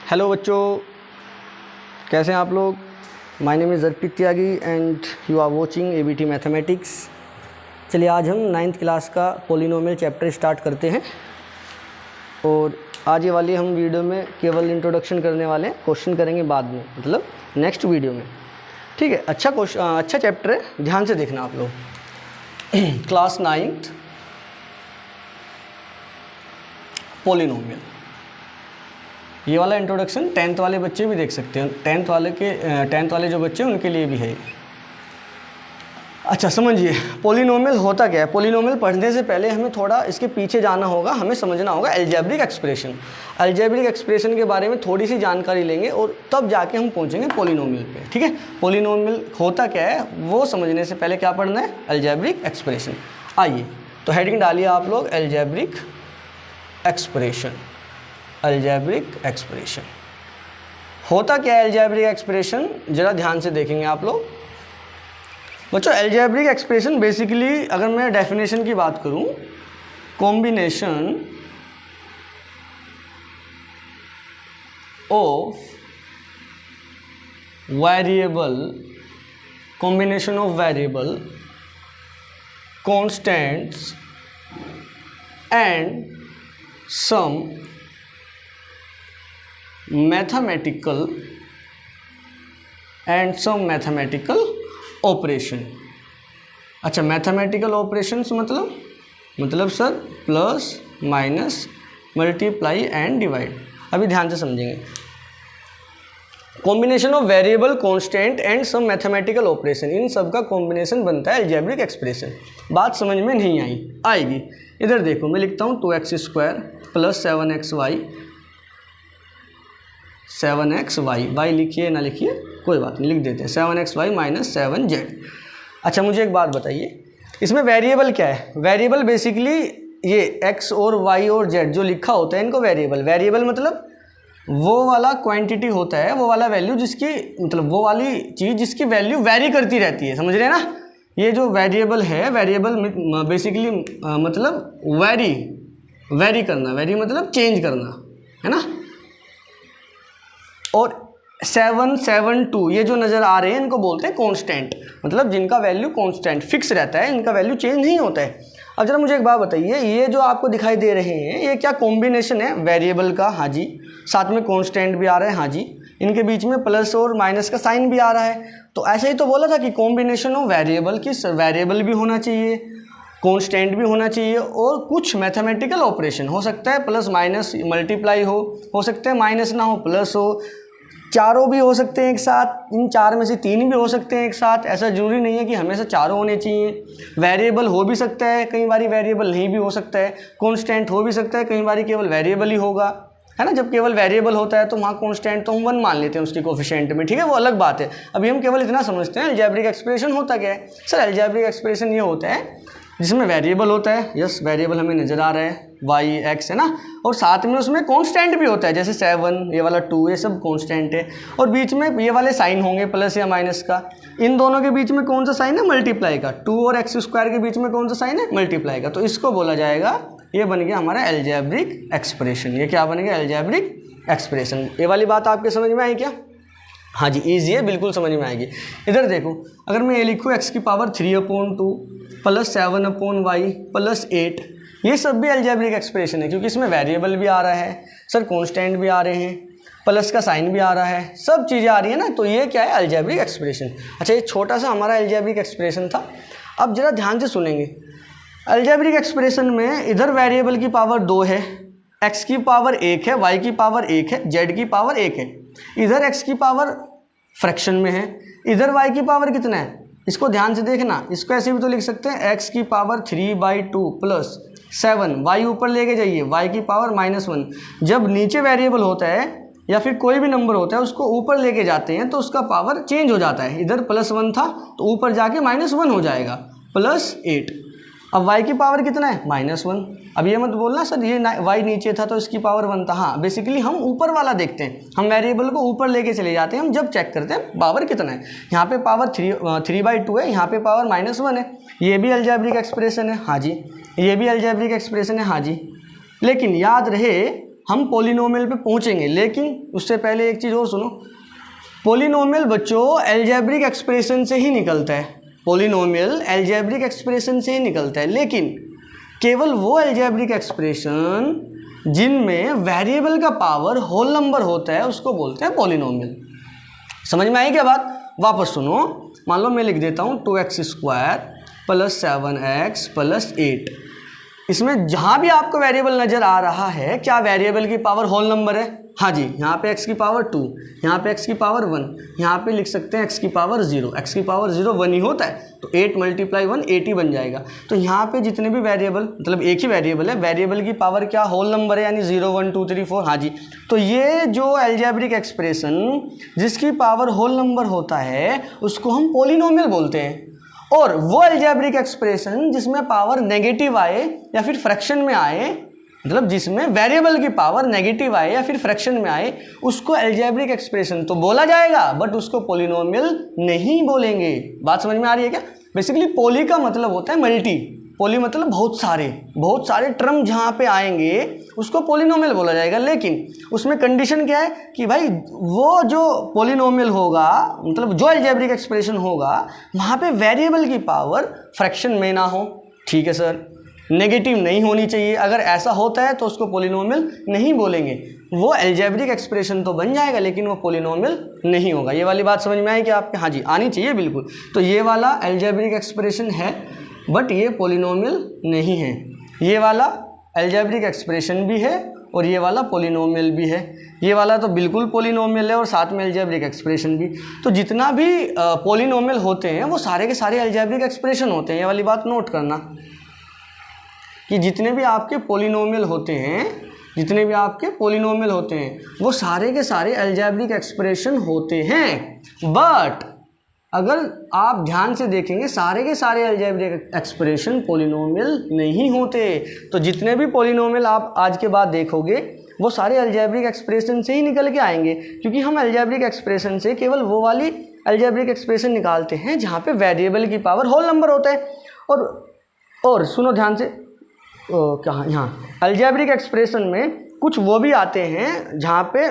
Hello बच्चों, कैसे हैं आप लोग। My name is Arpit Tyagi and you are watching ABT mathematics. चलिए आज हम 9th क्लास का पॉलिनोमियल चैप्टर स्टार्ट करते हैं और आज ये वाली हम वीडियो में केवल इंट्रोडक्शन करने वाले हैं, क्वेश्चन करेंगे बाद में, मतलब नेक्स्ट वीडियो में। ठीक है, अच्छा चैप्टर है, ध्यान से देखना आप लोग। क्लास 9th पॉलिनोमियल, ये वाला इंट्रोडक्शन 10th वाले बच्चे भी देख सकते हैं। 10th वाले जो बच्चे हैं उनके लिए भी है। अच्छा समझिए पॉलिनोमियल होता क्या है। पॉलिनोमियल पढ़ने से पहले हमें थोड़ा इसके पीछे जाना होगा, हमें समझना होगा अलजेब्रिक एक्सप्रेशन। अलजेब्रिक एक्सप्रेशन के बारे में थोड़ी सी जानकारी लेंगे और तब जाके हम पहुंचेंगे पॉलिनोमियल पे। ठीक है, पॉलिनोमियल होता क्या है वो समझने से पहले क्या पढ़ना है, अलजेब्रिक एक्सप्रेशन। आइए तो हेडिंग डालिए आप लोग, अलजेब्रिक एक्सप्रेशन। अलजेब्रिक एक्सप्रेशन होता क्या है। अलजेब्रिक एक्सप्रेशन ज़रा ध्यान से देखेंगे आप लोग बच्चों। अलजेब्रिक एक्सप्रेशन बेसिकली अगर मैं डेफिनेशन की बात करूं, combination of variable constants and some mathematical operation. अच्छा मैथमेटिकल ऑपरेशंस मतलब sir plus minus multiply and divide. अभी ध्यान से समझेंगे। Combination of variable constant and some mathematical operation, इन सब का कॉम्बिनेशन बनता है अलजेब्रिक एक्सप्रेशन। बात समझ में नहीं आएगी। इधर देखो मैं लिखता हूँ 2x² प्लस 7xy y लिखिए ना लिखिए कोई बात नहीं, लिख देते हैं 7xy माइनस 7z। अच्छा मुझे एक बात बताइए, इसमें वेरिएबल क्या है। वेरिएबल बेसिकली ये x और y और z जो लिखा होता है इनको वेरिएबल मतलब वो वाला क्वांटिटी होता है, वो वाला वैल्यू जिसकी मतलब वो वाली चीज़ जिसकी वैल्यू वेरी करती रहती है। समझ रहे हैं ना। ये जो वेरिएबल है, वेरिएबल बेसिकली मतलब वेरी करना, वेरी मतलब चेंज करना, है ना। और 7, 7, 2 ये जो नज़र आ रहे हैं इनको बोलते हैं कांस्टेंट, मतलब जिनका वैल्यू कांस्टेंट फिक्स रहता है, इनका वैल्यू चेंज नहीं होता है। अब जरा मुझे एक बात बताइए, ये जो आपको दिखाई दे रहे हैं ये क्या कॉम्बिनेशन है वेरिएबल का। हाँ जी, साथ में कांस्टेंट भी आ रहा है। हाँ जी, इनके बीच में प्लस और माइनस का साइन भी आ रहा है। तो ऐसा ही तो बोला था कि कॉम्बिनेशन ऑफ वेरिएबल की वेरिएबल भी होना चाहिए, कांस्टेंट भी होना चाहिए और कुछ मैथमेटिकल ऑपरेशन हो सकता है, प्लस माइनस मल्टीप्लाई हो सकता है, माइनस ना हो प्लस हो, चारों भी हो सकते हैं एक साथ, इन चार में से 3 भी हो सकते हैं एक साथ। ऐसा जरूरी नहीं है कि हमेशा चारों होने चाहिए। वेरिएबल हो भी सकता है, कई बारी वेरिएबल नहीं भी हो सकता है। कांस्टेंट हो भी सकता है, कई बारी केवल वेरिएबल ही होगा, है ना। जब केवल वेरिएबल होता है तो वहाँ कांस्टेंट तो हम 1 मान लेते हैं उसके कोफिशिएंट में, ठीक है, वो अलग बात है। अभी हम केवल इतना समझते हैं अलजेब्रिक एक्सप्रेशन होता क्या है। सर अलजेब्रिक एक्सप्रेशन ये होता है जिसमें वेरिएबल होता है, यस वेरिएबल हमें नज़र आ रहा है y x, है ना, और साथ में उसमें कांस्टेंट भी होता है, जैसे 7 ये वाला 2 ये सब कांस्टेंट है, और बीच में ये वाले साइन होंगे प्लस या माइनस का। इन दोनों के बीच में कौन सा साइन है, मल्टीप्लाई का। 2 और x² के बीच में कौन सा साइन है, मल्टीप्लाई का। तो इसको बोला जाएगा, ये बन गया हमारा अलजेब्रिक एक्सप्रेशन। ये क्या बन गया, अलजेब्रिक एक्सप्रेशन। ये वाली बात आपके समझ में आई क्या। हाँ जी ईजी है, बिल्कुल समझ में आएगी। इधर देखो अगर मैं ये लिखूँ x⁴2 प्लस 7/y प्लस 8, ये सब भी अलजेब्रिक एक्सप्रेशन है क्योंकि इसमें वेरिएबल भी आ रहा है, सर कांस्टेंट भी आ रहे हैं, प्लस का साइन भी आ रहा है, सब चीज़ें आ रही है ना। तो ये क्या है, अलजेब्रिक एक्सप्रेशन। अच्छा ये छोटा सा हमारा अलजेब्रिक एक्सप्रेशन था। अब जरा ध्यान से सुनेंगे। अलजेब्रिक एक्सप्रेशन में इधर वेरिएबल की पावर 2 है, x की पावर 1 है, y की पावर 1 है, z की पावर 1 है। इधर x की पावर फ्रैक्शन में है, इधर y की पावर कितना है, इसको ध्यान से देखना। इसको ऐसे भी तो लिख सकते हैं x की पावर 3/2 प्लस 7, y ऊपर लेके जाइए, y की पावर -1। जब नीचे वेरिएबल होता है या फिर कोई भी नंबर होता है उसको ऊपर लेके जाते हैं तो उसका पावर चेंज हो जाता है। इधर +1 था तो ऊपर जाके -1 हो जाएगा, प्लस 8। अब y की पावर कितना है, -1। अब ये मत बोलना सर ये y नीचे था तो इसकी पावर 1 था। हाँ बेसिकली हम ऊपर वाला देखते हैं, हम वेरिएबल को ऊपर लेके चले जाते हैं, हम जब चेक करते हैं पावर कितना है। यहाँ पे पावर 3/2 है, यहाँ पे पावर -1 है। ये भी अलजेब्रिक एक्सप्रेशन है, हाँ जी, ये भी अलजेब्रिक एक्सप्रेशन है, हाँ जी। लेकिन याद रहे हम पोलिनोमियल पे पहुंचेंगे, लेकिन उससे पहले एक चीज़ और सुनो। पोलिनोमियल बच्चों अलजेब्रिक एक्सप्रेशन से ही निकलता है, पोलिनोमियल अलजेब्रिक एक्सप्रेशन से ही निकलता है, लेकिन केवल वो अलजेब्रिक एक्सप्रेशन जिनमें वेरिएबल का पावर होल नंबर होता है उसको बोलते हैं पोलिनोमियल। समझ में आई क्या बात? वापस सुनो, मान लो मैं लिख देता हूँ 2x² + 7x + 8। इसमें जहाँ भी आपको वेरिएबल नज़र आ रहा है, क्या वेरिएबल की पावर होल नंबर है? हाँ जी, यहाँ पे x की पावर 2, यहाँ पे x की पावर 1, यहाँ पे लिख सकते हैं x की पावर 0, x की पावर 0 1 ही होता है, तो 8 × 1 8 ही बन जाएगा। तो यहाँ पे जितने भी वेरिएबल, मतलब एक ही वेरिएबल है, वेरिएबल की पावर क्या होल नंबर है, यानी 0 1 2 3 4। हाँ जी, तो ये जो अलजेब्रिक एक्सप्रेशन जिसकी पावर होल नंबर होता है उसको हम पोलिनोमियल बोलते हैं। और वो अलजेब्रिक एक्सप्रेशन जिसमें पावर नेगेटिव आए या फिर फ्रैक्शन में आए, मतलब जिसमें वेरिएबल की पावर नेगेटिव आए या फिर फ्रैक्शन में आए, उसको अलजेब्रिक एक्सप्रेशन तो बोला जाएगा, बट उसको पोलिनोमियल नहीं बोलेंगे। बात समझ में आ रही है क्या? बेसिकली पोली का मतलब होता है मल्टी, पोली मतलब बहुत सारे टर्म जहाँ पे आएंगे उसको पोलिनोमियल बोला जाएगा। लेकिन उसमें कंडीशन क्या है कि भाई वो जो पोलिनोमियल होगा, मतलब जो अलजेब्रिक एक्सप्रेशन होगा, वहाँ पे वेरिएबल की पावर फ्रैक्शन में ना हो। ठीक है सर, नेगेटिव नहीं होनी चाहिए। अगर ऐसा होता है तो उसको पोलिनोमियल नहीं बोलेंगे। वो अलजेब्रिक एक्सप्रेशन तो बन जाएगा लेकिन वो पोलिनोमियल नहीं होगा। ये वाली बात समझ में आई कि आपके? हाँ जी, आनी चाहिए बिल्कुल। तो ये वाला अलजेब्रिक एक्सप्रेशन है बट ये पोलिनोमियल नहीं है। ये वाला अलजेब्रिक एक्सप्रेशन भी है और ये वाला पोलिनोमियल भी है। ये वाला तो बिल्कुल पोलिनोमियल है और साथ में अलजेब्रिक एक्सप्रेशन भी। तो जितना भी पोलिनोमियल होते हैं वो सारे के सारे अलजेब्रिक एक्सप्रेशन होते हैं। ये वाली बात नोट करना कि जितने भी आपके पोलिनोमियल होते हैं, वो सारे के सारे अलजेब्रिक एक्सप्रेशन होते हैं। बट अगर आप ध्यान से देखेंगे सारे के सारे अलजेब्रिक एक्सप्रेशन पोलिनोमियल नहीं होते। तो जितने भी पोलिनोमियल आप आज के बाद देखोगे वो सारे अलजेब्रिक एक्सप्रेशन से ही निकल के आएंगे, क्योंकि हम अलजेब्रिक एक्सप्रेशन से केवल वो वाली अलजेब्रिक एक्सप्रेशन निकालते हैं जहाँ पे वेरिएबल की पावर होल नंबर होता है। और सुनो ध्यान से, कहाँ, यहाँ अलजेब्रिक एक्सप्रेशन में कुछ वो भी आते हैं जहाँ पे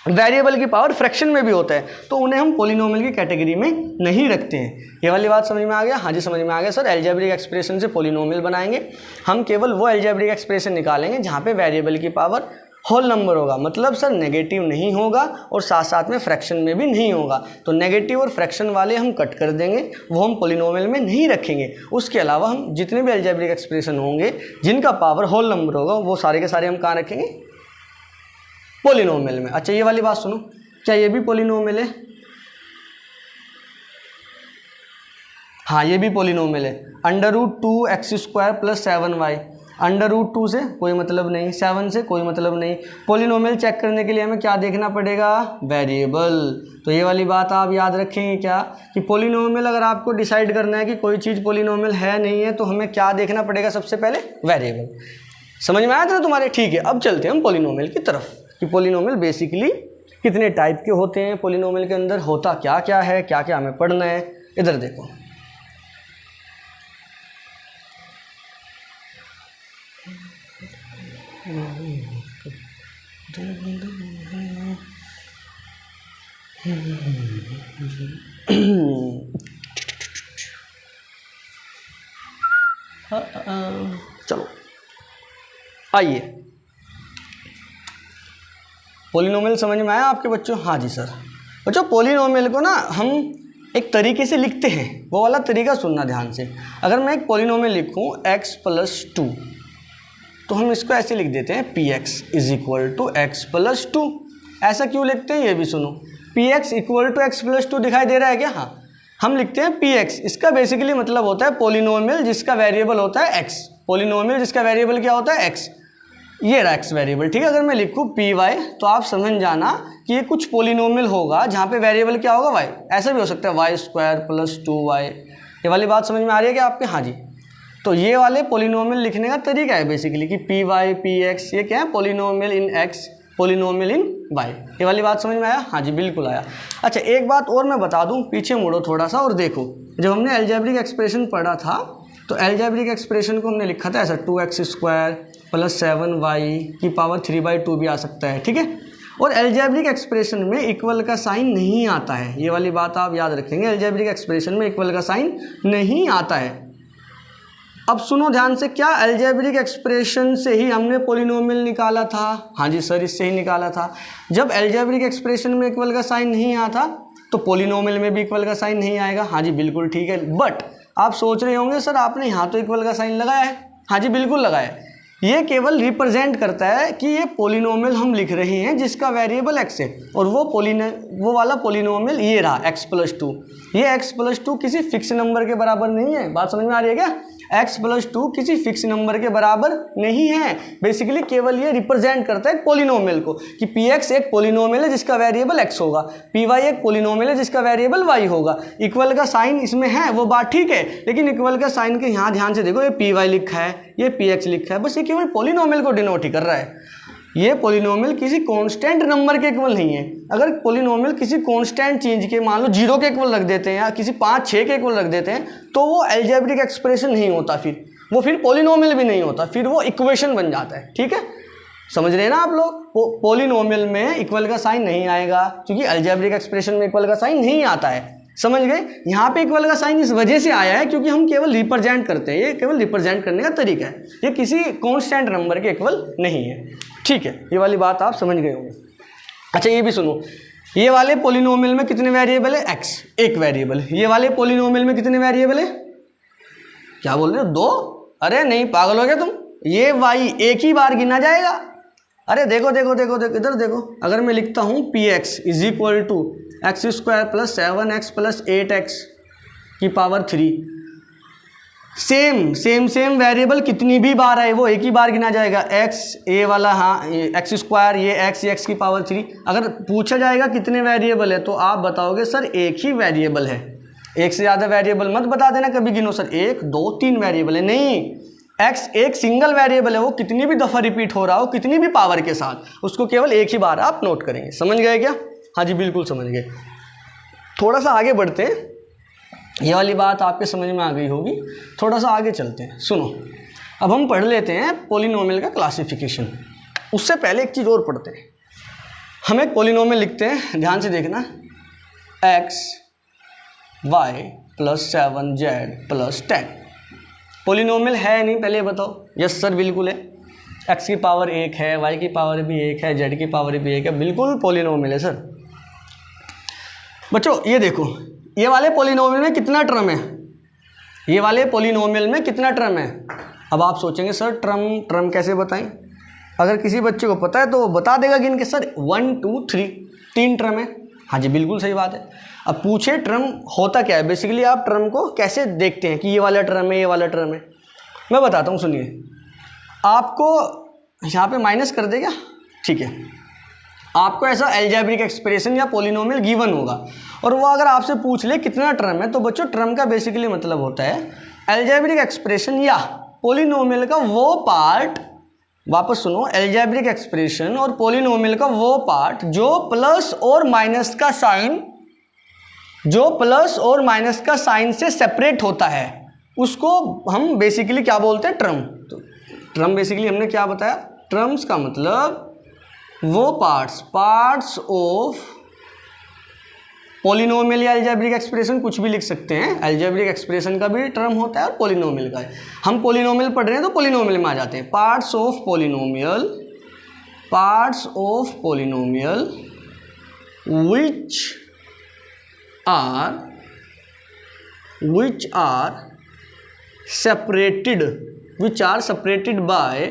वेरिएबल की पावर फ्रैक्शन में भी होता है, तो उन्हें हम पोलिनोमियल की कैटेगरी में नहीं रखते हैं। ये वाली बात समझ में आ गया? हाँ जी, समझ में आ गया सर। अलजेब्रिक एक्सप्रेशन से पोलिनोमियल बनाएंगे हम, केवल वो अलजेब्रिक एक्सप्रेशन निकालेंगे जहाँ पे वेरिएबल की पावर होल नंबर होगा, मतलब सर नेगेटिव नहीं होगा और साथ साथ में फ्रैक्शन में भी नहीं होगा। तो नेगेटिव और फ्रैक्शन वाले हम कट कर देंगे, वो हम पोलिनोमियल में नहीं रखेंगे। उसके अलावा हम जितने भी अलजेब्रिक एक्सप्रेशन होंगे जिनका पावर होल नंबर होगा वो सारे के सारे हम कहाँ रखेंगे? पोलिनोमियल में। अच्छा, ये वाली बात सुनो, क्या ये भी पोलिनोमियल है? हाँ, ये भी पोलिनोमियल है। √2x² + 7y। √2 से कोई मतलब नहीं, 7 से कोई मतलब नहीं। पोलिनोमियल चेक करने के लिए हमें क्या देखना पड़ेगा? वेरिएबल। तो ये वाली बात आप याद रखेंगे क्या कि पोलिनोमियल अगर आपको डिसाइड करना है कि कोई चीज़ पोलिनोमियल है नहीं है तो हमें क्या देखना पड़ेगा? सबसे पहले वेरिएबल। समझ में आया था ना तुम्हारे? ठीक है, अब चलते हैं हम पोलिनोमियल की तरफ कि पोलिनोमियल बेसिकली कितने टाइप के होते हैं, पोलिनोमियल के अंदर होता क्या क्या है, क्या क्या हमें पढ़ना है। इधर देखो, चलो आइए, पोलिनोमियल समझ में आया आपके बच्चों? हाँ जी सर। बच्चों पोलिनोमियल को ना हम एक तरीके से लिखते हैं, वो वाला तरीका सुनना ध्यान से। अगर मैं एक पोलिनोमियल लिखूं x + 2 तो हम इसको ऐसे लिख देते हैं px = x + 2। ऐसा क्यों लिखते हैं ये भी सुनो। px = x + 2 दिखाई दे रहा है क्या? हाँ, हम लिखते हैं px। इसका बेसिकली मतलब होता है पोलिनोमियल जिसका वेरिएबल होता है x। पोलिनोमियल जिसका वेरिएबल क्या होता है? x। ये रहा x वेरिएबल, ठीक है। अगर मैं लिखूँ py तो आप समझ जाना कि ये कुछ पोलिनोमियल होगा जहाँ पे वेरिएबल क्या होगा? y। ऐसा भी हो सकता है y² + 2y। ये वाली बात समझ में आ रही है क्या आपके? हाँ जी। तो ये वाले पोलिनोमियल लिखने का तरीका है बेसिकली कि py px ये क्या है? पोलिनोमियल इन x, पोलिनोमियल इन y। ये वाली बात समझ में आया? हाँ जी, बिल्कुल आया। अच्छा, एक बात और मैं बता दूं, पीछे मुड़ो थोड़ा सा और देखो। जब हमने अलजेब्रिक एक्सप्रेशन पढ़ा था तो अलजेब्रिक एक्सप्रेशन को हमने लिखा था ऐसा 2x² प्लस 7y की पावर 3/2 भी आ सकता है, ठीक है। और अलजेब्रिक एक्सप्रेशन में इक्वल का साइन नहीं आता है, ये वाली बात आप याद रखेंगे, अलजेब्रिक एक्सप्रेशन में इक्वल का साइन नहीं आता है। अब सुनो ध्यान से, क्या अलजेब्रिक एक्सप्रेशन से ही हमने पोलिनोमियल निकाला था? हाँ जी सर, इससे ही निकाला था। जब अलजेब्रिक एक्सप्रेशन में इक्वल का साइन नहीं आता तो पोलिनोमियल में भी इक्वल का साइन नहीं आएगा। हाँ जी बिल्कुल ठीक है। बट आप सोच रहे होंगे सर आपने यहाँ तो इक्वल का साइन लगाया है। हाँ जी बिल्कुल लगाया है। ये केवल रिप्रेजेंट करता है कि ये पोलिनोमियल हम लिख रहे हैं जिसका वेरिएबल x है, और वो वाला पोलिनोमियल ये रहा x+2। ये x+2 किसी फिक्स नंबर के बराबर नहीं है। बात समझ में आ रही है क्या? x+2 किसी फिक्स नंबर के बराबर नहीं है। बेसिकली केवल ये रिप्रेजेंट करता है पोलिनोमियल को कि px एक पोलिनोमियल है जिसका वेरिएबल x होगा, py एक पोलिनोमियल है जिसका वेरिएबल y होगा। इक्वल का साइन इसमें है वो बात ठीक है, लेकिन इक्वल का साइन के यहाँ ध्यान से देखो, ये py लिखा है, ये px लिखा है, बस ये केवल पोलिनोमियल को डिनोट ही कर रहा है। ये पोलिनोमियल किसी कांस्टेंट नंबर के इक्वल नहीं है। अगर पोलिनोमियल किसी कांस्टेंट चीज के मान लो 0 के इक्वल रख देते हैं या किसी 5, 6 के इक्वल रख देते हैं तो वो अलजेब्रिक एक्सप्रेशन नहीं होता, फिर पोलिनोमियल भी नहीं होता, फिर वो इक्वेशन बन जाता है। ठीक है, समझ रहे हैं ना आप लोग? पोलिनोमियल में इक्वल का साइन नहीं आएगा क्योंकि अलजेब्रिक एक्सप्रेशन में इक्वल का साइन नहीं आता है। समझ गए? यहाँ पे इक्वल का साइन इस वजह से आया है क्योंकि हम केवल रिप्रेजेंट करते हैं, ये केवल रिप्रेजेंट करने का तरीका है, ये किसी कांस्टेंट नंबर के इक्वल नहीं है। ठीक है, ये वाली बात आप समझ गए होंगे। अच्छा ये भी सुनो, ये वाले पोलिनोमियल में कितने वेरिएबल है? x, एक वेरिएबल। ये वाले पोलिनोमियल में कितने वेरिएबल है? क्या बोल रहे हो? 2? अरे नहीं, पागल हो गया तुम? ये y एक ही बार गिना जाएगा। अरे देखो देखो देखो देखो इधर देखो, अगर मैं लिखता हूँ px is equal to x² + 7x + 8x की पावर 3, सेम वेरिएबल कितनी भी बार आए वो एक ही बार गिना जाएगा। x ये वाला, हाँ x², ये x की पावर 3। अगर पूछा जाएगा कितने वेरिएबल है तो आप बताओगे सर एक ही वेरिएबल है, एक से ज़्यादा वेरिएबल मत बता देना कभी गिनो सर 1, 2, 3 वेरिएबल है। नहीं, x एक सिंगल वेरिएबल है, वो कितनी भी दफ़ा रिपीट हो रहा हो कितनी भी पावर के साथ, उसको केवल एक ही बार आप नोट करेंगे। समझ गए क्या? हाँ जी बिल्कुल समझ गए। थोड़ा सा आगे बढ़ते हैं, ये वाली बात आपके समझ में आ गई होगी। थोड़ा सा आगे चलते हैं, सुनो। अब हम पढ़ लेते हैं पोलिनोमियल का क्लासिफिकेशन। उससे पहले एक चीज़ और पढ़ते हैं। हम एक पोलिनोमियल लिखते हैं, ध्यान से देखना, x y + 7z + 10। पोलिनोमियल है नहीं, पहले बताओ। यस सर बिल्कुल है, x की पावर 1 है, y की पावर भी 1 है, z की पावर भी 1 है, बिल्कुल पोलिनोमियल है सर। बच्चों ये देखो, ये वाले पोलिनोमियल में कितना टर्म है? ये वाले पोलिनोमियल में कितना टर्म है? अब आप सोचेंगे सर टर्म कैसे बताएं? अगर किसी बच्चे को पता है तो वो बता देगा गिन के, सर 1 2 3 3 टर्म है। हाँ जी बिल्कुल सही बात है। अब पूछे टर्म होता क्या है? बेसिकली आप टर्म को कैसे देखते हैं कि ये वाला टर्म है, ये वाला टर्म है? मैं बताता हूँ, सुनिए। आपको यहाँ पे माइनस कर देगा, ठीक है। आपको ऐसा अलजेब्रिक एक्सप्रेशन या पोलिनोमियल गिवन होगा और वो अगर आपसे पूछ ले कितना टर्म है, तो बच्चों टर्म का बेसिकली मतलब होता है अलजेब्रिक एक्सप्रेशन या पोलिनोमियल का वो पार्ट, वापस सुनो, अलजेब्रिक एक्सप्रेशन और पोलिनोमियल का वो पार्ट जो प्लस और माइनस का साइन से सेपरेट होता है, उसको हम बेसिकली क्या बोलते हैं? ट्रम। तो ट्रम बेसिकली हमने क्या बताया? ट्रम्स का मतलब वो पार्ट्स ऑफ पोलिनोमियल या अलजेब्रिक एक्सप्रेशन, कुछ भी लिख सकते हैं। अलजेब्रिक एक्सप्रेशन का भी टर्म होता है और पोलिनोमियल का है। हम पोलिनोमियल पढ़ रहे हैं तो पोलिनोमियल में आ जाते हैं। Parts of polynomial which are separated by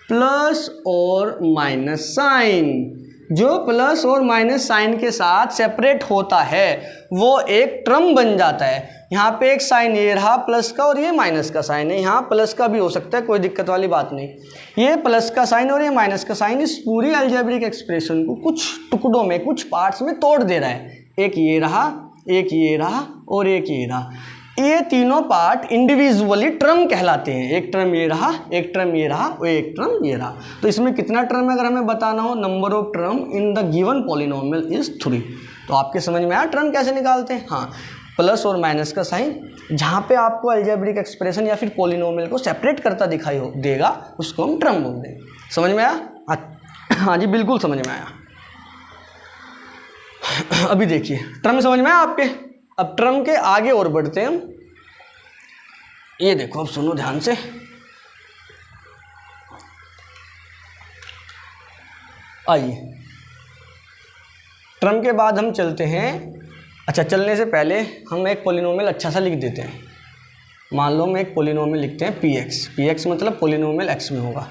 plus और माइनस साइन। जो प्लस और माइनस साइन के साथ सेपरेट होता है वो एक टर्म बन जाता है। यहाँ पे एक साइन ये रहा प्लस का और ये माइनस का साइन है, यहाँ प्लस का भी हो सकता है, कोई दिक्कत वाली बात नहीं। ये प्लस का साइन और ये माइनस का साइन इस पूरी अलजेब्रिक एक्सप्रेशन को कुछ टुकड़ों में, कुछ पार्ट्स में तोड़ दे रहा है। एक ये रहा, एक ये रहा और एक ये रहा। ये तीनों पार्ट इंडिविजुअली टर्म कहलाते हैं। एक टर्म ये रहा, एक टर्म ये रहा और एक टर्म ये रहा। तो इसमें कितना टर्म है अगर हमें बताना हो? Number of term in the given polynomial is 3। तो आपके समझ में आया टर्म कैसे निकालते हैं? हाँ, प्लस और माइनस का साइन, जहाँ पे आपको अलजेब्रिक एक्सप्रेशन या फिर पॉलिनोमियल को सेपरेट करता दिखाई हो देगा उसको हम टर्म बोल देंगे। समझ में आया? हाँ जी बिल्कुल समझ में आया। अभी देखिए टर्म समझ में आया आपके। अब टर्म के आगे और बढ़ते हैं हम। ये देखो अब सुनो ध्यान से। आइए टर्म के बाद हम चलते हैं। अच्छा चलने से पहले हम एक पॉलिनोमियल अच्छा सा लिख देते हैं। मान लो हम एक पॉलिनोमियल लिखते हैं px मतलब पॉलिनोमियल x में होगा,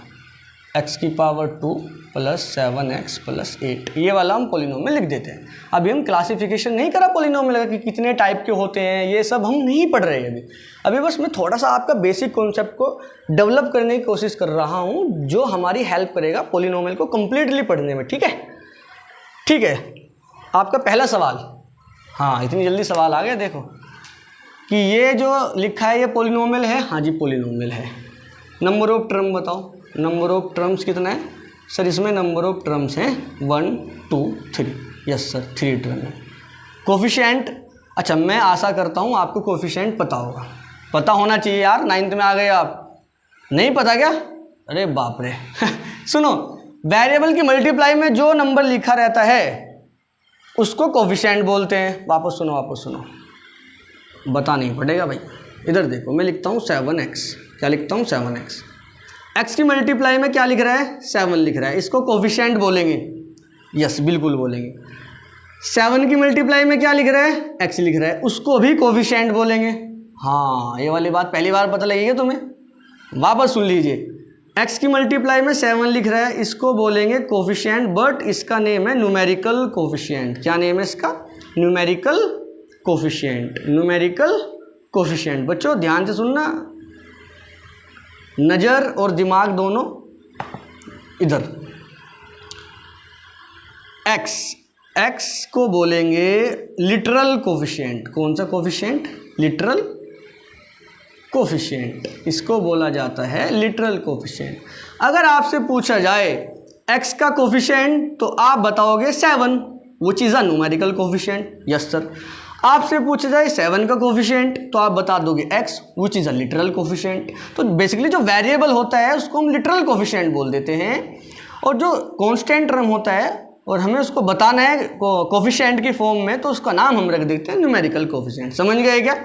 x की पावर 2 प्लस 7x प्लस 8, ये वाला हम पॉलिनोमियल लिख देते हैं। अभी हम क्लासिफिकेशन नहीं करा पॉलिनोमियल का कि कितने टाइप के होते हैं, ये सब हम नहीं पढ़ रहे हैं अभी बस मैं थोड़ा सा आपका बेसिक कॉन्सेप्ट को डेवलप करने की कोशिश कर रहा हूँ, जो हमारी हेल्प करेगा पॉलिनोमियल को कम्प्लीटली पढ़ने में। ठीक है, ठीक है। आपका पहला सवाल, हाँ इतनी जल्दी सवाल आ गया देखो, कि ये जो लिखा है ये पॉलिनोमियल है। हाँ जी पॉलिनोमियल है। नंबर ऑफ टर्म बताओ, नंबर ऑफ टर्म्स कितना है सर? इसमें नंबर ऑफ टर्म्स हैं 1 2 3। यस सर 3 टर्म है। कोफिशिएंट, अच्छा मैं आशा करता हूँ आपको कोफिशिएंट पता होगा, पता होना चाहिए यार, 9th में आ गए आप, नहीं पता क्या? अरे बाप रे सुनो, वेरिएबल की मल्टीप्लाई में जो नंबर लिखा रहता है उसको कोफिशिएंट बोलते हैं। वापस सुनो, बता नहीं पड़ेगा भाई। इधर देखो मैं लिखता हूँ 7x, क्या लिखता हूँ 7x, x की मल्टीप्लाई में क्या लिख रहा है? 7 लिख रहा है, इसको कोफिशिएंट बोलेंगे। यस बिल्कुल बोलेंगे। 7 की मल्टीप्लाई में क्या लिख रहा है? x लिख रहा है, उसको भी कोफिशिएंट बोलेंगे। हाँ ये वाली बात पहली बार पता लगेगी तुम्हें, वापस सुन लीजिए। x की मल्टीप्लाई में 7 लिख रहा है, इसको बोलेंगे कोफिशिएंट, बट इसका नेम है न्यूमेरिकल कोफिशिएंट। क्या नेम है इसका? Numerical coefficient, numerical coefficient. बच्चों ध्यान से सुनना, नज़र और दिमाग दोनों इधर। x को बोलेंगे लिटरल कोफिशिएंट। कौन सा कोफिशिएंट? लिटरल कोफिशिएंट, इसको बोला जाता है लिटरल कोफिशिएंट। अगर आपसे पूछा जाए x का कोफिशिएंट तो आप बताओगे 7, which is a numerical coefficient. Yes sir. आपसे पूछा जाए 7 का कोफिशिएंट तो आप बता दोगे x, which is a literal coefficient. तो बेसिकली जो वेरिएबल होता है उसको हम लिटरल कोफिशिएंट बोल देते हैं, और जो कांस्टेंट टर्म होता है और हमें उसको बताना है कोफिशिएंट की फॉर्म में, तो उसका नाम हम रख देते हैं न्यूमेरिकल कोफिशिएंट। समझ गए क्या?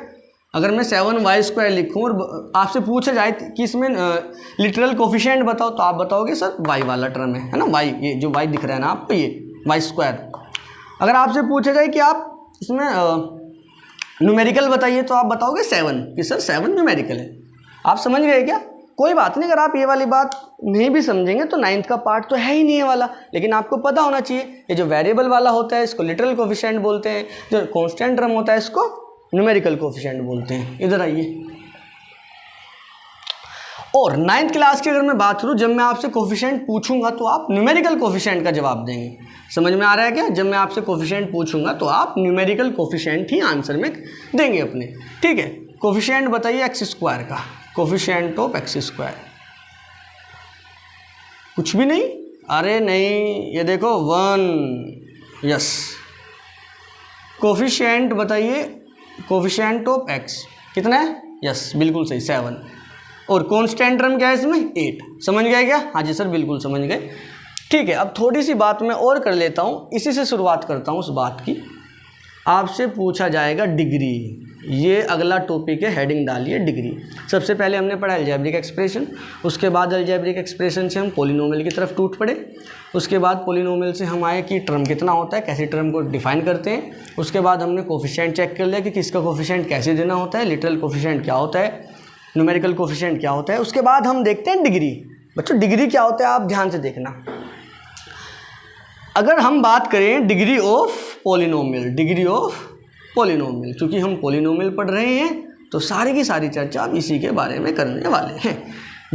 अगर मैं 7y² लिखूँ और आपसे पूछा जाए कि इसमें लिटरल कोफिशिएंट बताओ, तो आप बताओगे सर y वाला टर्म है ना, y, ये जो y दिख रहा है ना आपको, ये y²। अगर आपसे पूछा जाए कि आप इसमें न्यूमेरिकल बताइए, तो आप बताओगे 7, कि सर 7 न्यूमेरिकल है। आप समझ गए क्या? कोई बात नहीं, अगर आप ये वाली बात नहीं भी समझेंगे तो 9th का पार्ट तो है ही नहीं ये वाला, लेकिन आपको पता होना चाहिए ये जो वेरिएबल वाला होता है इसको लिटरल कोफिशिएंट बोलते हैं, जो कांस्टेंट टर्म होता है इसको न्यूमेरिकल कोफिशिएंट बोलते हैं। इधर आइए। और 9th क्लास की अगर मैं बात करूँ, जब मैं आपसे कोफिशिएंट पूछूंगा तो आप न्यूमेरिकल कोफिशिएंट का जवाब देंगे। समझ में आ रहा है क्या? जब मैं आपसे कोफिशिएंट पूछूंगा तो आप न्यूमेरिकल कोफिशिएंट ही आंसर में देंगे अपने। ठीक है, कोफिशिएंट बताइए x² का, कोफिशिएंट ऑफ x²। कुछ भी नहीं? अरे नहीं, ये देखो 1। यस। कोफिशिएंट बताइए, कोफिशिएंट ऑफ x कितना है? यस बिल्कुल सही 7। और कांस्टेंट टर्म क्या है इसमें? 8। समझ गए क्या? हाँ जी सर बिल्कुल समझ गए। ठीक है, अब थोड़ी सी बात मैं और कर लेता हूँ, इसी से शुरुआत करता हूँ उस बात की। आपसे पूछा जाएगा डिग्री, ये अगला टॉपिक है, हेडिंग डालिए डिग्री। सबसे पहले हमने पढ़ा अलजेब्रिक एक्सप्रेशन, उसके बाद अलजेब्रिक एक्सप्रेशन से हम पॉलिनोमियल की तरफ टूट पड़े, उसके बाद पॉलिनोमियल से हम आए कि टर्म कितना होता है, कैसे टर्म को डिफाइन करते हैं। उसके बाद हमने कोफिशिएंट चेक कर लिया कि किसका कोफिशिएंट कैसे देना होता है, लिटरल कोफिशिएंट क्या होता है, न्यूमेरिकल कोफिशिएंट क्या होता है। उसके बाद हम देखते हैं डिग्री। बच्चों डिग्री क्या होता है आप ध्यान से देखना। अगर हम बात करें degree of polynomial, degree of polynomial, क्योंकि हम पॉलिनोमियल पढ़ रहे हैं तो सारी की सारी चर्चा अब इसी के बारे में करने वाले हैं।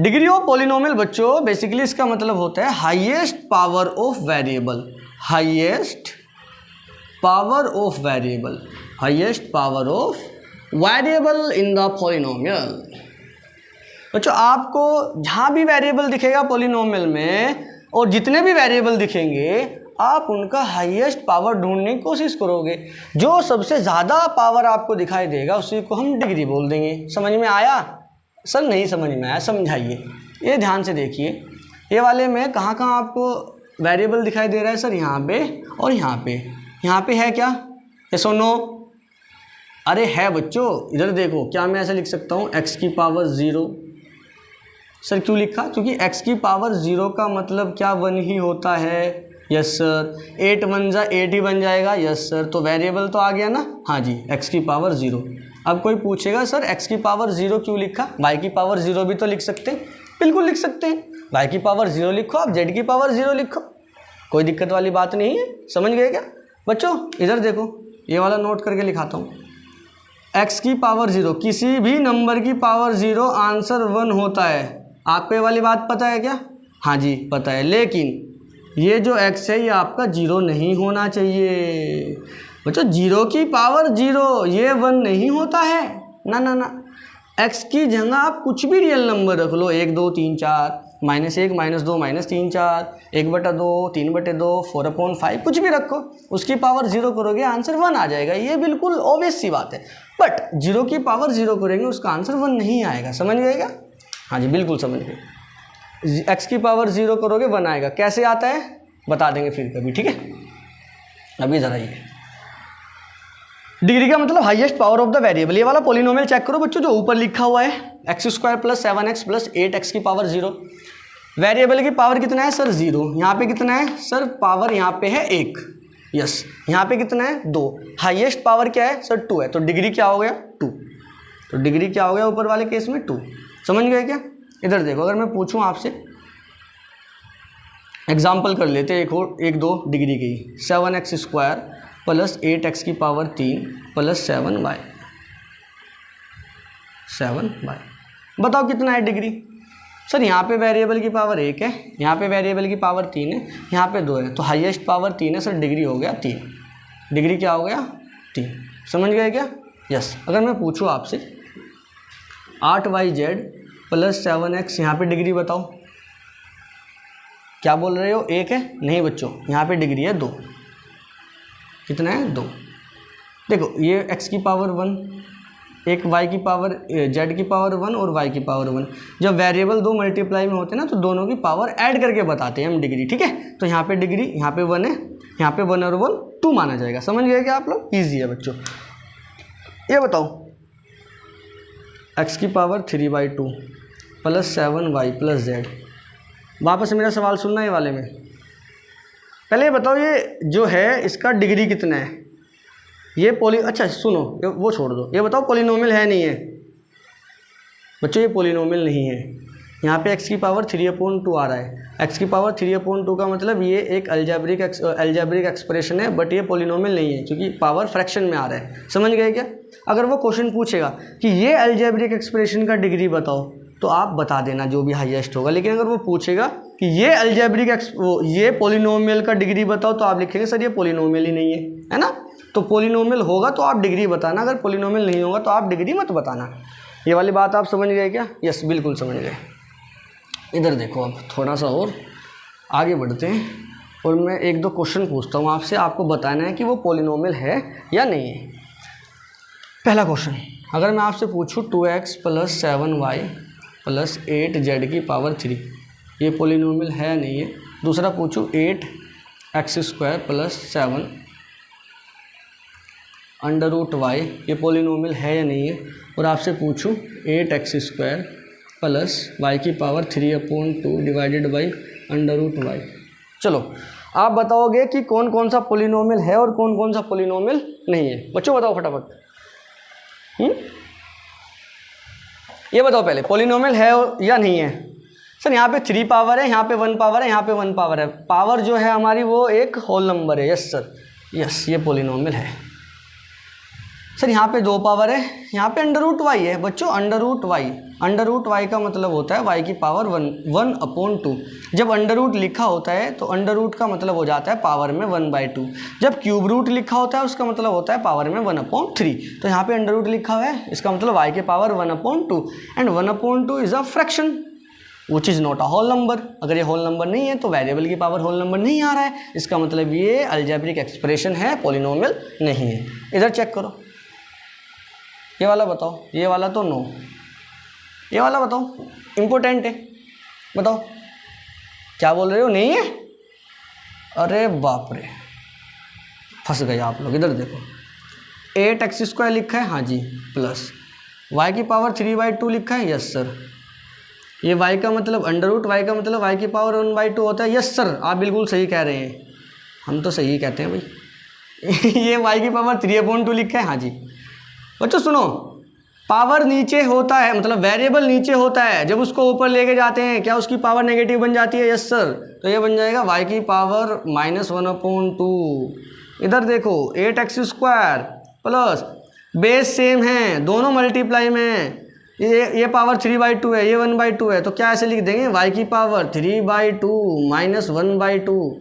डिग्री ऑफ पॉलिनोमियल बच्चों बेसिकली इसका मतलब होता है highest power of variable, highest power of variable, highest power of variable in the polynomial. बच्चों आपको जहाँ भी वेरिएबल दिखेगा पॉलिनोमियल में, और जितने भी वेरिएबल दिखेंगे आप उनका हाईएस्ट पावर ढूंढने की कोशिश करोगे। जो सबसे ज़्यादा पावर आपको दिखाई देगा उसी को हम डिग्री बोल देंगे। समझ में आया? सर नहीं समझ में आया, समझाइए। ये ध्यान से देखिए, ये वाले में कहाँ कहाँ आपको वेरिएबल दिखाई दे रहा है सर? यहाँ पे और यहाँ पे। यहाँ पे है क्या? यस और नो? अरे है बच्चों, इधर देखो। क्या मैं ऐसे लिख सकता हूँ x की पावर 0? सर क्यों लिखा? क्योंकि x की पावर 0 का मतलब क्या 1 ही होता है। Yes sir. 8 1 जा 8 ही बन जाएगा। Yes sir. तो वेरिएबल तो आ गया ना? हाँ जी, x की पावर 0। अब कोई पूछेगा सर x की पावर 0 क्यों लिखा? y की पावर 0 भी तो लिख सकते हैं। बिल्कुल लिख सकते हैं, y की पावर 0 लिखो, आप z की पावर 0 लिखो, कोई दिक्कत वाली बात नहीं है। समझ गए क्या बच्चों? इधर देखो, ये वाला नोट करके लिखाता हूँ। x की पावर 0, किसी भी नंबर की पावर 0 आंसर 1 होता है। आपको ये वाली बात पता है क्या? हाँ जी पता है। लेकिन ये जो x है ये आपका 0 नहीं होना चाहिए बच्चों। 0 की पावर 0 ये 1 नहीं होता है। ना ना ना, x की जगह आप कुछ भी रियल नंबर रख लो, 1 2 3 4, -1 -2 -3 4, 1/2 3/2 4/5, कुछ भी रखो, उसकी पावर 0 करोगे आंसर 1 आ जाएगा। ये बिल्कुल ऑब्वियस सी बात है। बट 0 की पावर 0 करेंगे उसका आंसर 1 नहीं आएगा। समझ गए क्या? हाँ जी बिल्कुल समझ गए। x की पावर 0 करोगे 1 आएगा। कैसे आता है बता देंगे फिर कभी, ठीक है? अभी ज़रा ये डिग्री का मतलब highest power of the variable. ये वाला पॉलिनोमियल चेक करो बच्चों, जो ऊपर लिखा हुआ है x² + 7x + 8x की पावर 0। वेरिएबल की पावर कितना है सर? 0। यहाँ पे कितना है सर? पावर यहाँ पे है 1। यस। यहाँ पे कितना है? 2। हाईएस्ट पावर क्या है सर? 2 है। तो डिग्री क्या हो गया? 2। तो डिग्री क्या हो गया ऊपर वाले केस में? 2। समझ गए क्या? इधर देखो, अगर मैं पूछूँ आपसे, एग्जाम्पल कर लेते हैं एक दो डिग्री की। 7x² + 8x की पावर 3 + 7y। बताओ कितना है डिग्री? सर यहाँ पे वेरिएबल की पावर 1 है, यहाँ पे वेरिएबल की पावर 3 है, यहाँ पे 2 है, तो हाईएस्ट पावर 3 है सर। डिग्री हो गया 3। डिग्री क्या हो गया? 3। समझ गए क्या? यस। अगर मैं पूछूँ आपसे 8yz + 7x, यहाँ पे डिग्री बताओ। क्या बोल रहे हो? 1 है? नहीं बच्चों, यहाँ पे डिग्री है 2। कितना है? 2। देखो ये x की पावर 1, एक y की पावर z की पावर 1 और y की पावर 1। जब वेरिएबल 2 मल्टीप्लाई में होते हैं ना, तो दोनों की पावर ऐड करके बताते हैं हम डिग्री, ठीक है? तो यहाँ पे डिग्री, यहाँ पे 1 है, यहाँ पे 1 और 1 2 माना जाएगा। समझ गए क्या आप लोग? ईजी है बच्चों। ये बताओ x की पावर 3/2 + 7y + z। वापस मेरा सवाल सुनना ये वाले में। पहले ये बताओ, ये जो है इसका डिग्री कितना है? ये अच्छा सुनो, वो छोड़ दो। ये बताओ पॉलिनोमियल है नहीं है? बच्चों ये पॉलिनोमियल नहीं है। यहाँ पे x की पावर 3/2 आ रहा है। x की पावर 3/2 का मतलब ये एक अलजेब्रिक एक्सप्रेशन है, बट ये पॉलिनोमियल नहीं है क्योंकि पावर फ्रैक्शन में आ रहा है। समझ गए क्या? अगर वो क्वेश्चन पूछेगा कि ये अलजेब्रिक एक्सप्रेशन का डिग्री बताओ, तो आप बता देना जो भी हाईएस्ट होगा। लेकिन अगर वो पूछेगा कि ये अलजेब्रिक ये पॉलिनोमियल का डिग्री बताओ, तो आप लिखेंगे सर ये पॉलिनोमियल ही नहीं है ना? तो पॉलिनोमियल होगा तो आप डिग्री बताना, अगर पॉलिनोमियल नहीं होगा तो आप डिग्री मत बताना। ये वाली बात आप समझ गए क्या? यस बिल्कुल समझ गए। इधर देखो, अब थोड़ा सा और आगे बढ़ते हैं और मैं एक दो क्वेश्चन पूछता हूँ आपसे, आपको बताना है कि वो पॉलिनोमियल है या नहीं है। पहला क्वेश्चन, अगर मैं आपसे पूछूँ 2x + 7y + 8z की पावर 3, ये पॉलिनोमियल है या नहीं है। दूसरा पूछूँ 8x² + 7 √y, ये पॉलिनोमियल है या नहीं है। और आपसे पूछूँ 8x² + y की पावर 3/2 / √y। चलो आप बताओगे कि कौन कौन सा पॉलिनोमियल है और कौन कौन सा पॉलिनोमियल नहीं है। बच्चों बताओ फटाफट। ये बताओ पहले, पॉलिनोमियल है या नहीं है? सर यहाँ पे 3 पावर है, यहाँ पे 1 पावर है, यहाँ पे 1 पावर है। पावर जो है हमारी वो एक होल नंबर है। यस सर, यस ये पॉलिनोमियल है। सर यहाँ पे 2 पावर है, यहाँ पे √y है। बच्चों √y का मतलब होता है y की पावर 1/2। जब अंडर लिखा होता है तो अंडर का मतलब हो जाता है पावर में 1/2। जब क्यूब रूट लिखा होता है उसका मतलब होता है पावर में 1/3। तो यहाँ पे अंडर लिखा हुआ है, इसका मतलब y के power 1/2 and 1/2 is a fraction. Which is not a whole number. अगर ये होल नंबर नहीं है तो वेरिएबल की पावर होल नंबर नहीं आ रहा है, इसका मतलब ये अलजेब्रिक एक्सप्रेशन है, पॉलिनोमियल नहीं है। इधर चेक करो, ये वाला बताओ, ये वाला तो नो, ये वाला बताओ, इम्पोर्टेंट है, बताओ क्या बोल रहे हो, नहीं है? अरे बाप रे, फंस गए आप लोग। इधर देखो, 8x² लिखा है, हाँ जी, प्लस y की पावर 3/2 लिखा है, यस सर। ये y का मतलब √y का मतलब y की पावर 1/2 होता है, यस सर, आप बिल्कुल सही कह रहे हैं, हम तो सही कहते हैं भाई। ये y की पावर 3/2 लिखा है, हाँ जी। बच्चों सुनो, पावर नीचे होता है, मतलब वेरिएबल नीचे होता है, जब उसको ऊपर लेके जाते हैं क्या उसकी पावर नेगेटिव बन जाती है? Yes sir. तो ये बन जाएगा y की पावर -1/2। इधर देखो 8x² प्लस बेस सेम है, दोनों मल्टीप्लाई में है, ये पावर 3/2 है, ये 1/2 है, तो क्या ऐसे लिख देंगे y की पावर 3/2 - 1/2।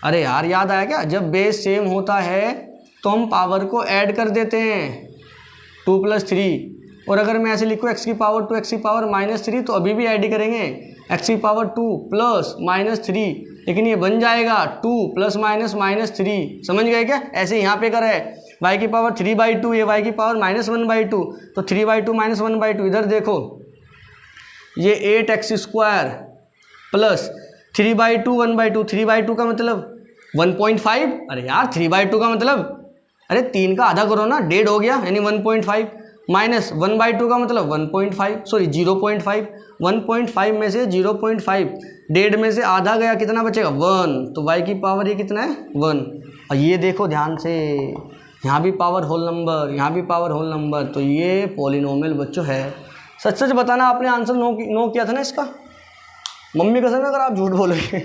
अरे यार याद आया क्या, जब बेस सेम होता है तो हम पावर को ऐड कर देते हैं, 2 + 3। और अगर मैं ऐसे लिखूँ x की पावर 2 x की पावर -3 तो अभी भी ऐड ही करेंगे, x की पावर 2 प्लस -3, लेकिन ये बन जाएगा 2 + -3। समझ गए क्या? ऐसे यहाँ पे करा है y की पावर 3/2, ये y की पावर -1/2, तो 3/2 - 1/2। इधर देखो ये 8x² प्लस 3/2 1/2, 3/2 का मतलब 1.5। अरे यार 3/2 का मतलब, अरे 3 का आधा करो ना, 1.5 हो गया, यानी 1.5 माइनस 1/2 का मतलब 1.5, सॉरी 0.5। 1.5 में से 0.5, 1.5 में से आधा गया, कितना बचेगा? 1। तो y की पावर ये कितना है? 1। और ये देखो ध्यान से, यहाँ भी पावर होल नंबर, यहाँ भी पावर होल नंबर, तो ये पॉलिनोमियल बच्चों है। सच सच बताना, आपने आंसर नो किया था ना इसका? मम्मी कसम अगर आप झूठ बोलोगे।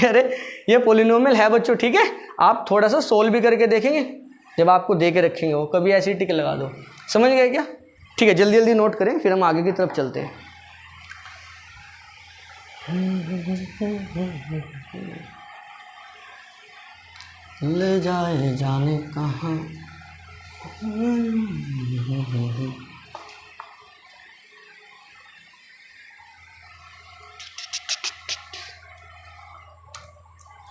अरे ये पॉलिनोमियल है बच्चों, ठीक है? आप थोड़ा सा सोल्व भी करके देखेंगे जब आपको दे के रखेंगे, वो कभी ऐसी टिक लगा दो। समझ गए क्या? ठीक है, जल्दी जल्दी नोट करें, फिर हम आगे की तरफ चलते हैं। ले जाए जाने कहाँ।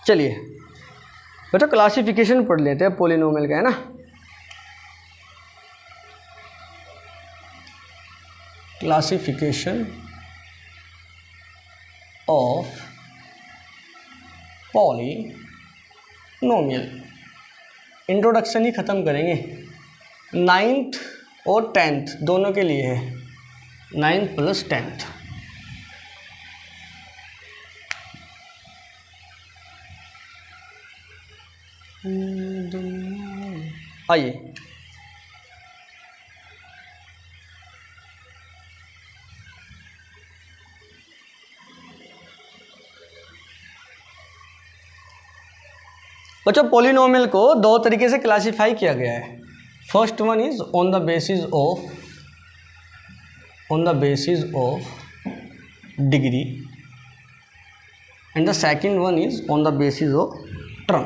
चलिए बेटा क्लासिफिकेशन पढ़ लेते हैं पॉलिनोमियल का, है ना? क्लासिफिकेशन ऑफ पॉलिनोमियल, इंट्रोडक्शन ही ख़त्म करेंगे। 9th और 10th दोनों के लिए है, 9th + 10th। आइए बच्चों, पॉलिनोमियल को दो तरीके से क्लासिफाई किया गया है। First one is on the basis of degree, and the second one is on the basis of term.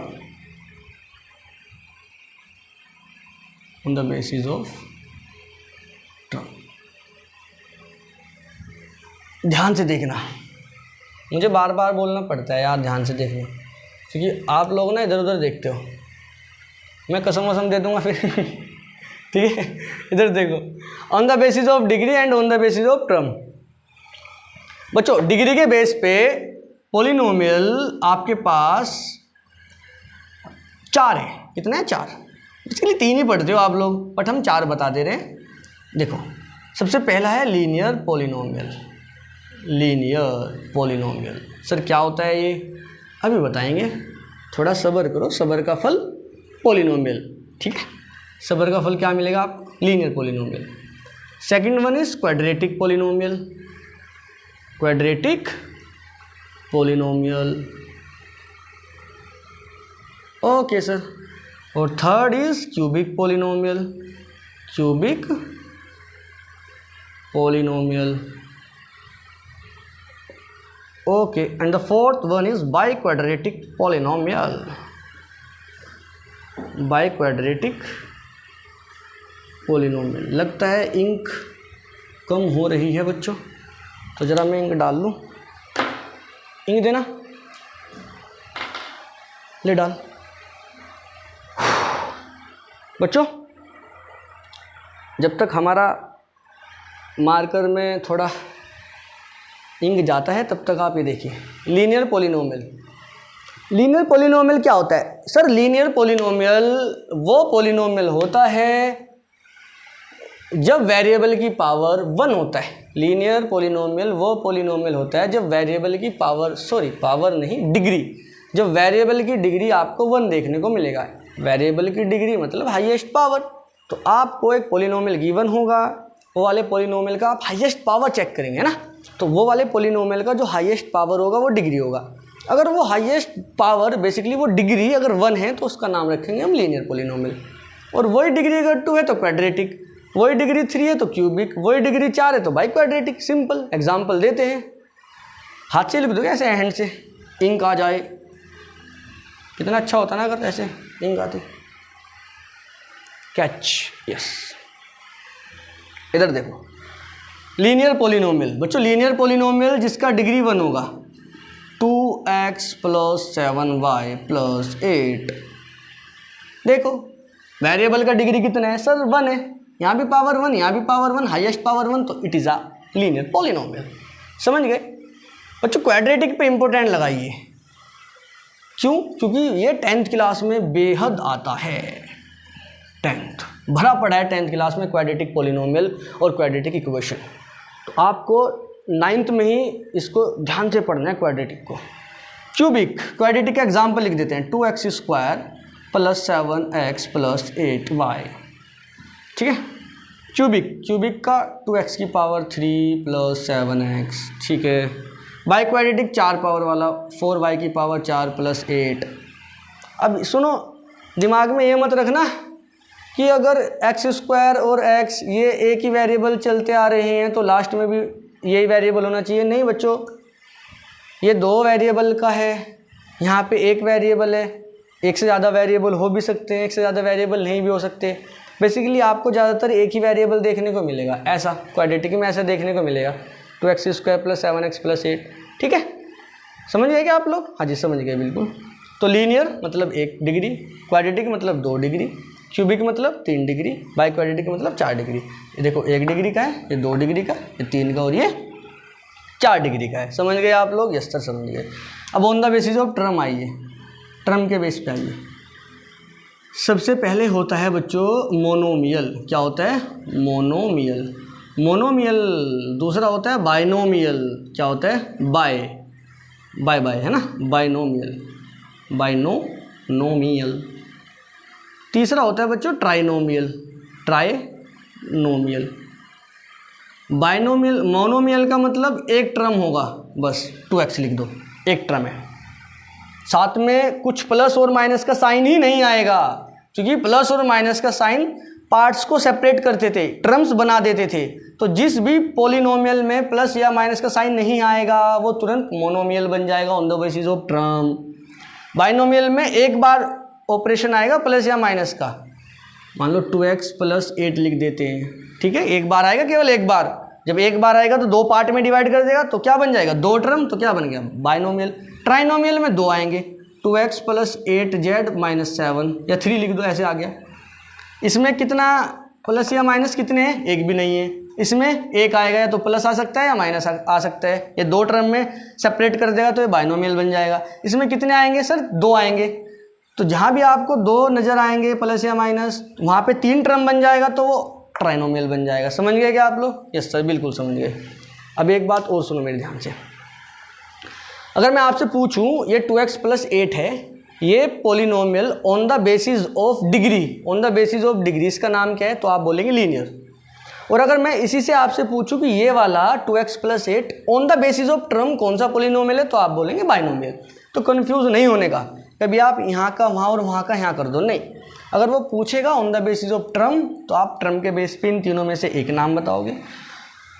On the basis of term, ध्यान से देखना, मुझे बार बार बोलना पड़ता है यार, ध्यान से देखना, क्योंकि आप लोग ना इधर उधर देखते हो, मैं कसम वसम दे दूंगा फिर। ठीक है, इधर देखो, on the basis of degree and on the basis of term. बच्चों डिग्री के बेस पे पॉलिनोमियल आपके पास 4 है। कितना है? 4। बेसिकली 3 ही पढ़ते हो आप लोग, बट हम 4 बता दे रहे हैं। देखो सबसे पहला है linear polynomial. Linear polynomial sir क्या होता है ये? अभी बताएंगे, थोड़ा सब्र करो, सब्र का फल पॉलिनोमियल। ठीक है, सब्र का फल क्या मिलेगा आपको? Linear polynomial. Second one is quadratic polynomial, quadratic polynomial, okay sir. और third is cubic polynomial, cubic polynomial, okay. And the fourth one is biquadratic polynomial, biquadratic polynomial. लगता है इंक कम हो रही है बच्चों, तो ज़रा मैं इंक डाल लूँ, इंक देना, ले डाल। बच्चों जब तक हमारा मार्कर में थोड़ा इंक जाता है तब तक आप ये देखिए, लीनियर पॉलिनोमियल। लीनियर पॉलिनोमियल क्या होता है सर? लीनियर पॉलिनोमियल वो पॉलिनोमियल होता है जब वेरिएबल की पावर 1 होता है। लीनियर पॉलिनोमियल वो पॉलिनोमियल होता है जब वेरिएबल की पावर नहीं, डिग्री, जब वेरिएबल की डिग्री आपको 1 देखने को मिलेगा। वेरिएबल की डिग्री मतलब हाईएस्ट पावर। तो आपको एक पॉलिनोमियल गिवन होगा, वो वाले पॉलिनोमियल का आप हाईएस्ट पावर चेक करेंगे ना, तो वो वाले पॉलिनोमियल का जो हाईएस्ट पावर होगा वो डिग्री होगा। अगर वो हाईएस्ट पावर बेसिकली वो डिग्री अगर 1 है तो उसका नाम रखेंगे हम लीनियर पॉलिनोमियल। और वही डिग्री अगर 2 है तो क्वाड्रेटिक, वही डिग्री 3 है तो क्यूबिक, वही डिग्री 4 है तो बाई क्वाड्रेटिक। सिंपल एग्जाम्पल देते हैं, हाथ से लिख दो ऐसे, हैंड से इंक आ जाए, कितना अच्छा होता ना अगर ऐसे इंक आती। Catch, yes. इधर देखो, लीनियर पॉलिनोमियल। बच्चों लीनियर पॉलिनोमियल जिसका डिग्री 1 होगा, 2x + 7y + 8। देखो वेरिएबल का डिग्री कितना है सर? 1 है, यहाँ भी पावर 1, यहाँ भी पावर 1, हाईएस्ट पावर 1, तो it is a linear polynomial. समझ गए बच्चों? क्वाड्रेटिक पे इंपॉर्टेंट लगाइए, क्यों? क्योंकि ये 10th क्लास में बेहद आता है। 10th भरा पड़ा है 10th क्लास में क्वाड्रेटिक पॉलिनोमियल और क्वाड्रेटिक इक्वेशन। तो आपको 9th में ही इसको ध्यान से पढ़ना है क्वाड्रेटिक को। क्यूबिक, क्वाड्रेटिक का एग्जाम्पल लिख देते हैं, 2x² + 7x + 8y। ठीक है, क्यूबिक का 2x की पावर 3 + 7x। ठीक है, बाई क्वाड्रेटिक 4 पावर वाला 4y की पावर 4 + 8। अब सुनो, दिमाग में ये मत रखना कि अगर x² और x ये एक ही वेरिएबल चलते आ रहे हैं तो लास्ट में भी यही वेरिएबल होना चाहिए। नहीं बच्चों, ये 2 वेरिएबल का है, यहाँ पे एक वेरिएबल है, एक से ज़्यादा वेरिएबल हो भी सकते हैं, एक से ज़्यादा वेरिएबल नहीं भी हो सकते। बेसिकली आपको ज़्यादातर एक ही वेरिएबल देखने को मिलेगा, ऐसा क्वाड्रेटिक में ऐसा देखने को मिलेगा, 2x² + 7x + 8। ठीक है, समझ गए क्या आप लोग? हाँ जी समझ गए बिल्कुल। तो लीनियर मतलब 1 डिग्री, क्वाड्रेटिक मतलब 2 डिग्री, क्यूबिक मतलब 3 डिग्री, बाई क्वाड्रेटिक मतलब 4 डिग्री। ये देखो 1 डिग्री का है, ये 2 डिग्री का, ये 3 का और ये 4 डिग्री का है। समझ गए आप लोग? यस सर समझ गए। अब on the basis of term आइए, ट्रम के बेस पे आइए। सबसे पहले होता है बच्चों मोनोमियल। क्या होता है? मोनोमियल। मोनोमियल। दूसरा होता है बाइनोमियल। क्या होता है? बाय है ना, बाइनोमियल। तीसरा होता है बच्चों ट्राइनोमियल। बाइनोमियल, मोनोमियल का मतलब एक टर्म होगा, बस 2x लिख दो, एक टर्म है, साथ में कुछ प्लस और माइनस का साइन ही नहीं आएगा, क्योंकि प्लस और माइनस का साइन पार्ट्स को सेपरेट करते थे, टर्म्स बना देते थे। तो जिस भी पॉलिनोमियल में प्लस या माइनस का साइन नहीं आएगा वो तुरंत मोनोमियल बन जाएगा on the basis of term. Binomial में एक बार ऑपरेशन आएगा प्लस या माइनस का, मान लो 2x + 8 लिख देते हैं। ठीक है, एक बार आएगा, केवल एक बार। जब एक बार आएगा तो 2 पार्ट में डिवाइड कर देगा, तो क्या बन जाएगा? 2 टर्म, तो क्या बन गया? बाइनोमियल। ट्राइनोमियल में 2 आएंगे, 2x + 8z - 7 या 3 लिख दो, ऐसे आ गया। इसमें कितना प्लस या माइनस कितने हैं? एक भी नहीं है। इसमें एक आएगा, या तो प्लस आ सकता है या माइनस आ सकता है। ये 2 टर्म में सेपरेट कर देगा तो ये बाइनोमियल बन जाएगा। इसमें कितने आएंगे सर? 2 आएंगे। तो जहाँ भी आपको 2 नज़र आएंगे प्लस या माइनस, वहाँ पे 3 टर्म बन जाएगा तो वो ट्राइनोमियल बन जाएगा। समझ गए क्या आप लोग? यस सर बिल्कुल समझ गए। अब एक बात और सुनो मेरे ध्यान से, अगर मैं आपसे पूछूं ये 2x + 8 है, ये polynomial on the basis of degree, on the basis of degree इसका नाम क्या है? तो आप बोलेंगे लीनियर। और अगर मैं इसी से आपसे पूछूं कि ये वाला 2x + 8 on the basis of term कौन सा पॉलिनोमियल है, तो आप बोलेंगे बाइनोमियल। तो कंफ्यूज नहीं होने का, कभी आप यहाँ का वहाँ और वहाँ का यहाँ कर दो, नहीं। अगर वो पूछेगा on the basis of term तो आप टर्म के बेस पे इन तीनों में से एक नाम बताओगे।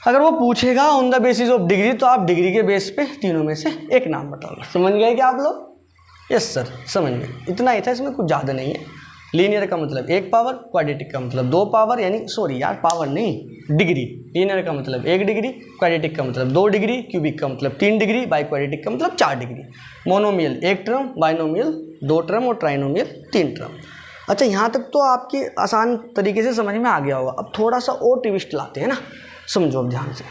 अगर वो पूछेगा on the basis of degree तो आप डिग्री के बेस पे तीनों में से एक नाम बताओगे। समझ गए क्या आप लोग? यस सर समझ गए। इतना ही था, इसमें कुछ ज़्यादा नहीं है। लीनियर का मतलब 1 पावर, क्वाड्रेटिक का मतलब 2 पावर, यानी सॉरी यार पावर नहीं डिग्री। लीनियर का मतलब 1 डिग्री, क्वाड्रेटिक का मतलब 2 डिग्री, क्यूबिक का मतलब 3 डिग्री, बाई क्वाड्रेटिक का मतलब 4 degree. Monomial 1 term, binomial 2 term और ट्राइनोमियल 3 टर्म। अच्छा यहाँ तक तो आपके आसान तरीके से समझ में आ गया होगा। अब थोड़ा सा और ट्विस्ट लाते हैं ना, समझो अब ध्यान से।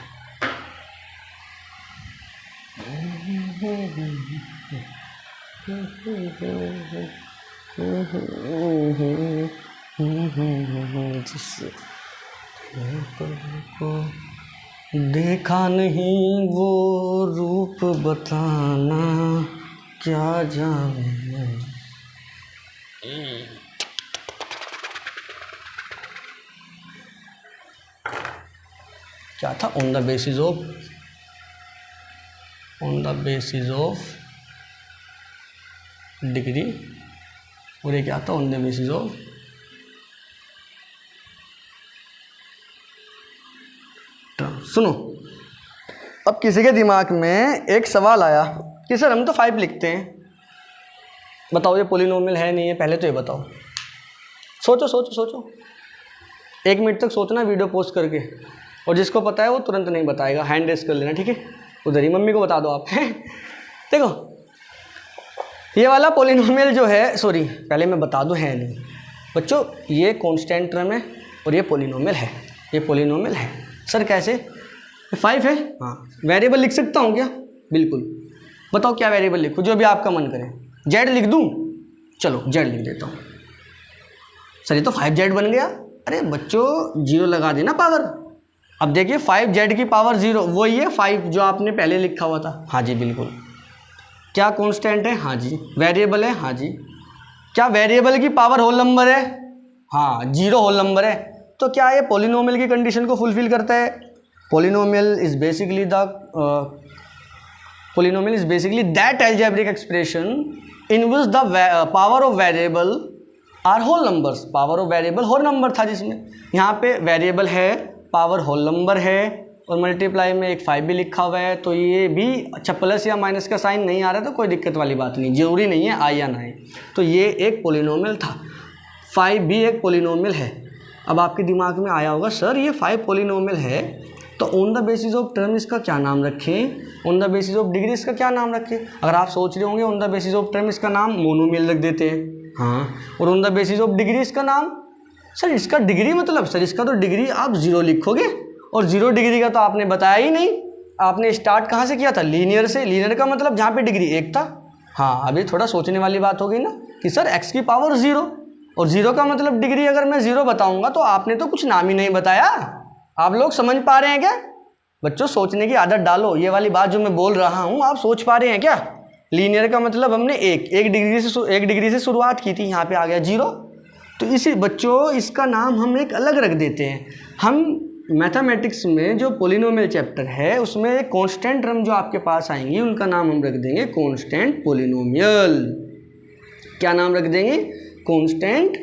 जिससे देखा नहीं वो रूप बताना क्या जाने। क्या था? On the basis of degree, और ये क्या था? On the basis of term. सुनो, अब किसी के दिमाग में एक सवाल आया कि सर हम तो 5 लिखते हैं, बताओ ये पॉलिनोमियल है नहीं है? पहले तो ये बताओ। सोचो सोचो सोचो, 1 मिनट तक सोचना वीडियो पोस्ट करके, और जिसको पता है वो तुरंत नहीं बताएगा, हैंड रेस कर लेना, ठीक है? उधर ही मम्मी को बता दो आप। देखो ये वाला पॉलिनोमियल जो है, सॉरी पहले मैं बता दूं, है नहीं बच्चों, ये कांस्टेंट टर्म है और ये पॉलिनोमियल है। ये पॉलिनोमियल है। सर कैसे? 5 है, हाँ। वेरिएबल लिख सकता हूँ क्या? बिल्कुल। बताओ क्या वेरिएबल लिखूँ, जो भी आपका मन करे। जेड लिख दूँ? चलो जेड लिख देता हूँ। सर ये तो 5z बन गया। अरे बच्चों 0 लगा देना पावर। अब देखिए 5z की पावर 0, वही है 5 जो आपने पहले लिखा हुआ था। हाँ जी बिल्कुल। क्या कांस्टेंट है? हाँ जी। वेरिएबल है? हाँ जी। क्या वेरिएबल की पावर होल नंबर है? हाँ 0 होल नंबर है। तो क्या ये पॉलिनोमियल की कंडीशन को फुलफिल करता है? Polynomial is basically that algebraic expression in which the power of variable are whole numbers. Power of variable whole number था, जिसमें यहाँ पे वेरिएबल है, पावर होल नंबर है, और मल्टीप्लाई में एक 5 भी लिखा हुआ है। तो ये भी अच्छा, प्लस या माइनस का साइन नहीं आ रहा तो कोई दिक्कत वाली बात नहीं, जरूरी नहीं है आए या ना आए। तो ये एक पॉलिनोमियल था, 5 भी एक पॉलिनोमियल है। अब आपके दिमाग में आया होगा सर ये 5 पॉलिनोमियल है, तो on the basis of term इसका क्या नाम रखें, on the basis of degree इसका क्या नाम रखें? अगर आप सोच रहे होंगे on the basis of term इसका नाम मोनोमियल रख देते हैं, हाँ, और on the basis of degree इसका नाम, सर इसका डिग्री मतलब सर इसका तो डिग्री आप 0 लिखोगे, और 0 डिग्री का तो आपने बताया ही नहीं। आपने स्टार्ट कहाँ से किया था? लीनियर से। लीनियर का मतलब जहाँ पे डिग्री 1 था। हाँ अभी थोड़ा सोचने वाली बात हो गई ना कि सर x की पावर 0, और 0 का मतलब डिग्री अगर मैं 0 बताऊंगा तो आपने तो कुछ नाम ही नहीं बताया। आप लोग समझ पा रहे हैं क्या? बच्चों सोचने की आदत डालो। ये वाली बात जो मैं बोल रहा हूँ आप सोच पा रहे हैं क्या? लीनियर का मतलब हमने एक डिग्री से शुरुआत की थी, यहाँ पे आ गया 0। तो इसी बच्चों इसका नाम हम एक अलग रख देते हैं। हम मैथमेटिक्स में जो पॉलिनोमियल चैप्टर है उसमें एक कांस्टेंट टर्म जो आपके पास आएंगी उनका नाम हम रख देंगे कांस्टेंट पॉलिनोमियल। क्या नाम रख देंगे? Constant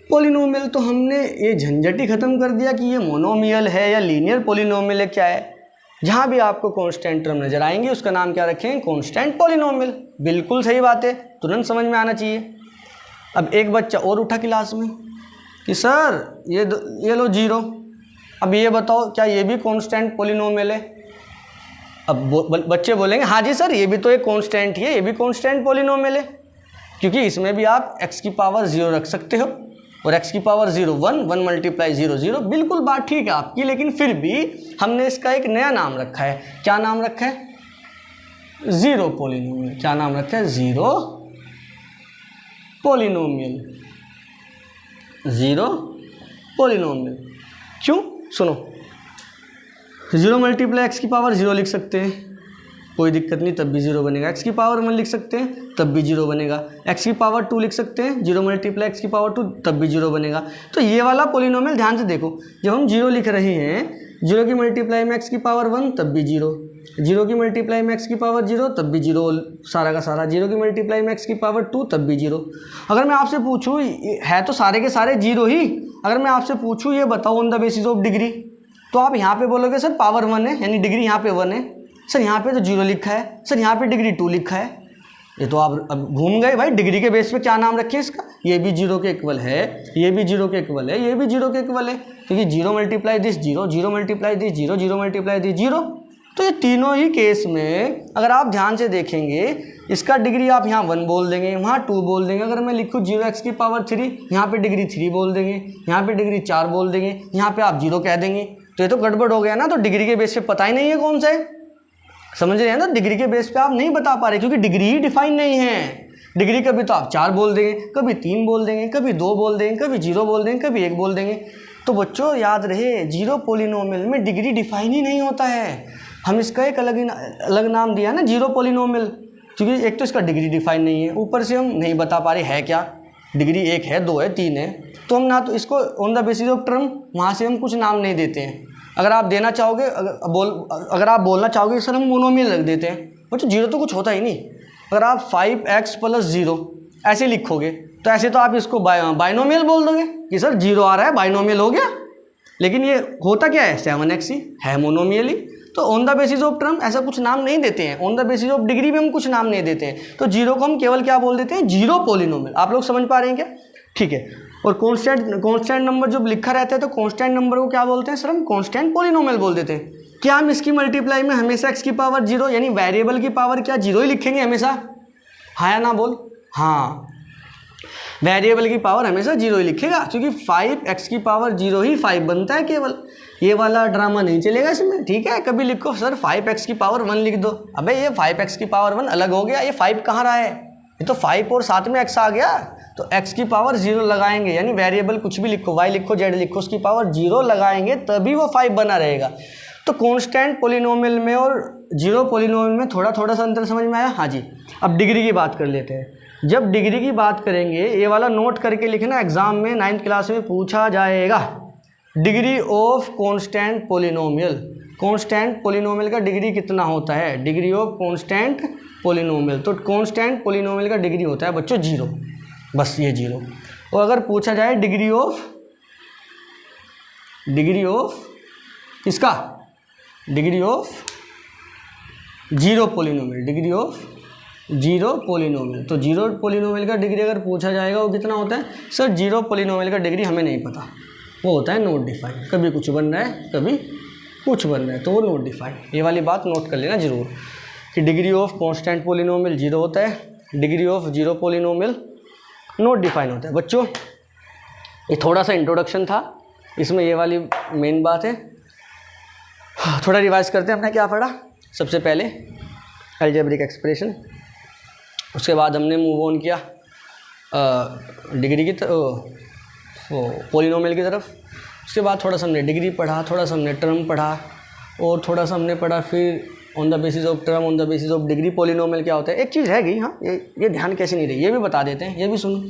polynomial. तो हमने ये झंझट ही खत्म कर दिया कि ये मोनोमियल है या लीनियर पॉलिनोमियल है, क्या है। जहाँ भी आपको कांस्टेंट टर्म नजर आएंगे उसका नाम क्या रखें? Constant polynomial. बिल्कुल सही बात है, तुरंत समझ में आना चाहिए। अब एक बच्चा और उठा क्लास में कि सर ये लो 0। अब ये बताओ क्या ये भी कांस्टेंट पॉलिनोमियल है? अब बच्चे बोलेंगे हाँ जी सर ये भी तो एक कांस्टेंट ही है, ये भी कांस्टेंट पॉलिनोमियल है, क्योंकि इसमें भी आप x की पावर 0 रख सकते हो, और x की पावर 0 1 मल्टीप्लाई 0 0। बिल्कुल बात ठीक है आपकी, लेकिन फिर भी हमने इसका एक नया नाम रखा है। क्या नाम रखा है? 0 पॉलिनोमियल। क्या नाम रखा है? 0 पॉलिनोमियल। 0 पॉलिनोमियल। क्यों? सुनो, 0 मल्टीप्लाई x की पावर 0 लिख सकते हैं, कोई दिक्कत नहीं, तब भी 0 बनेगा। x की पावर 1 लिख सकते हैं, तब भी 0 बनेगा। x की पावर 2 लिख सकते हैं, 0 मल्टीप्लाई x की पावर 2, तब भी 0 बनेगा। तो ये वाला पॉलिनोमियल ध्यान से देखो, जब हम 0 लिख रहे हैं, 0 की मल्टीप्लाई में x की पावर 1 तब भी 0, 0 की मल्टीप्लाई में x की पावर 0 तब भी 0, सारा का सारा 0 की मल्टीप्लाई में x की पावर 2 तब भी 0। अगर मैं आपसे पूछूँ, है तो सारे के सारे 0 ही, अगर मैं आपसे पूछूँ ये बताओ on the basis of degree, तो आप यहाँ पे बोलोगे सर पावर 1 है, यानी डिग्री यहाँ पे 1 है। सर यहाँ पे तो 0 लिखा है, सर यहाँ पे डिग्री 2 लिखा है। ये तो आप अब घूम गए भाई। डिग्री के बेस पे क्या नाम रखें इसका, ये भी 0 के इक्वल है, ये भी 0 के इक्वल है, ये भी 0 के इक्वल है, क्योंकि 0 multiply this 0, 0 multiply this 0, 0 multiply this 0। तो ये तीनों ही केस में अगर आप ध्यान से देखेंगे, इसका डिग्री आप यहाँ 1 बोल देंगे, वहाँ 2 बोल देंगे। अगर मैं लिखूँ 0x की पावर 3, यहाँ पे डिग्री 3 बोल देंगे, यहाँ पे डिग्री 4 बोल देंगे, यहाँ पे आप 0 कह देंगे, तो ये तो गड़बड़ हो गया ना। तो डिग्री के बेस पे पता ही नहीं है कौन सा है, समझ रहे हैं ना। डिग्री के बेस पे आप नहीं बता पा रहे, क्योंकि डिग्री ही डिफाइन नहीं है। डिग्री कभी तो आप 4 बोल देंगे, कभी 3 बोल देंगे, कभी 2 बोल देंगे, कभी 0 बोल देंगे, कभी 1 बोल देंगे। तो बच्चों याद रहे, 0 पॉलिनोमियल में डिग्री डिफाइन ही नहीं होता है। हम इसका एक अलग नाम दिया ना, 0 पॉलिनोमियल, क्योंकि एक तो इसका डिग्री डिफाइन नहीं है, ऊपर से हम नहीं बता पा रहे है क्या, डिग्री 1 है, 2 है, 3 है। तो हम ना तो इसको on the basis of term वहाँ से हम कुछ नाम नहीं देते हैं। अगर आप देना चाहोगे, अगर आप बोलना चाहोगे सर हम मोनोमियल रख देते हैं, बच्चों 0 तो कुछ होता ही नहीं। अगर आप 5x + 0 ऐसे लिखोगे तो ऐसे तो आप इसको बाइनोमियल बोल दोगे कि सर 0 आ रहा है, बाइनोमियल हो गया। लेकिन ये होता क्या है, 7x ही है, मोनोमियल ही। तो on the basis of term ऐसा कुछ नाम नहीं देते हैं, on the basis of degree में हम कुछ नाम नहीं देते हैं। तो 0 को हम केवल क्या बोल देते हैं, 0 पॉलिनोमियल। आप लोग समझ पा रहे हैं क्या? ठीक है। और कांस्टेंट नंबर जब लिखा रहता है तो कांस्टेंट नंबर को क्या बोलते हैं सर, हम कांस्टेंट पॉलिनोमियल बोल देते हैं। क्या हम इसकी मल्टीप्लाई में हमेशा x की पावर 0 यानी वेरिएबल की पावर क्या 0 ही लिखेंगे हमेशा? हाँ या ना बोल? हाँ, वेरिएबल की पावर हमेशा 0 ही लिखेगा, क्योंकि 5x की पावर 0 ही 5 बनता है केवल। ये वाला ड्रामा नहीं चलेगा इसमें, ठीक है। कभी लिखो सर 5x की पावर 1 लिख दो, अबे ये 5x की पावर 1 अलग हो गया, ये 5 कहाँ रहा है, ये तो 5 और साथ में x आ गया। तो x की पावर 0 लगाएंगे, यानी वेरिएबल कुछ भी लिखो, y लिखो, z लिखो, उसकी पावर 0 लगाएंगे तभी वो 5 बना रहेगा। तो कांस्टेंट पॉलिनोमियल में और 0 पॉलिनोमियल में थोड़ा सा अंतर समझ में आया? हाँ जी। अब डिग्री की बात कर लेते हैं। जब डिग्री की बात करेंगे, ये वाला नोट करके लिखना, एग्जाम में 9th क्लास में पूछा जाएगा। Degree of constant polynomial, constant polynomial का डिग्री कितना होता है? डिग्री ऑफ कांस्टेंट पॉलिनोमियल, तो कांस्टेंट पॉलिनोमियल का डिग्री होता है बच्चों 0, बस ये 0। और अगर पूछा जाए डिग्री ऑफ इसका, degree of 0 polynomial, degree of 0 polynomial, तो 0 पॉलिनोमियल का डिग्री अगर पूछा जाएगा वो कितना होता है सर? 0 पॉलिनोमियल का डिग्री हमें नहीं पता, वो होता है नॉट डिफाइंड। कभी कुछ बन रहा है, कभी कुछ बन रहा है, तो वो नॉट डिफाइंड। ये वाली बात नोट कर लेना जरूर कि डिग्री ऑफ कांस्टेंट पॉलिनोमियल 0 होता है, degree of 0 polynomial not defined होता है। बच्चों ये थोड़ा सा इंट्रोडक्शन था, इसमें ये वाली मेन बात है। थोड़ा रिवाइज करते हैं, हमने क्या पढ़ा? सबसे पहले अलजेब्रिक एक्सप्रेशन, उसके बाद हमने मूव ऑन किया डिग्री की पॉलिनोमियल की तरफ। उसके बाद थोड़ा सा हमने डिग्री पढ़ा, थोड़ा सा हमने टर्म पढ़ा, और थोड़ा सा हमने पढ़ा फिर on the basis of term, on the basis of degree polynomial क्या होता है। एक चीज़ है गई, हाँ ये ध्यान कैसे नहीं रही, ये भी बता देते हैं, ये भी सुनो।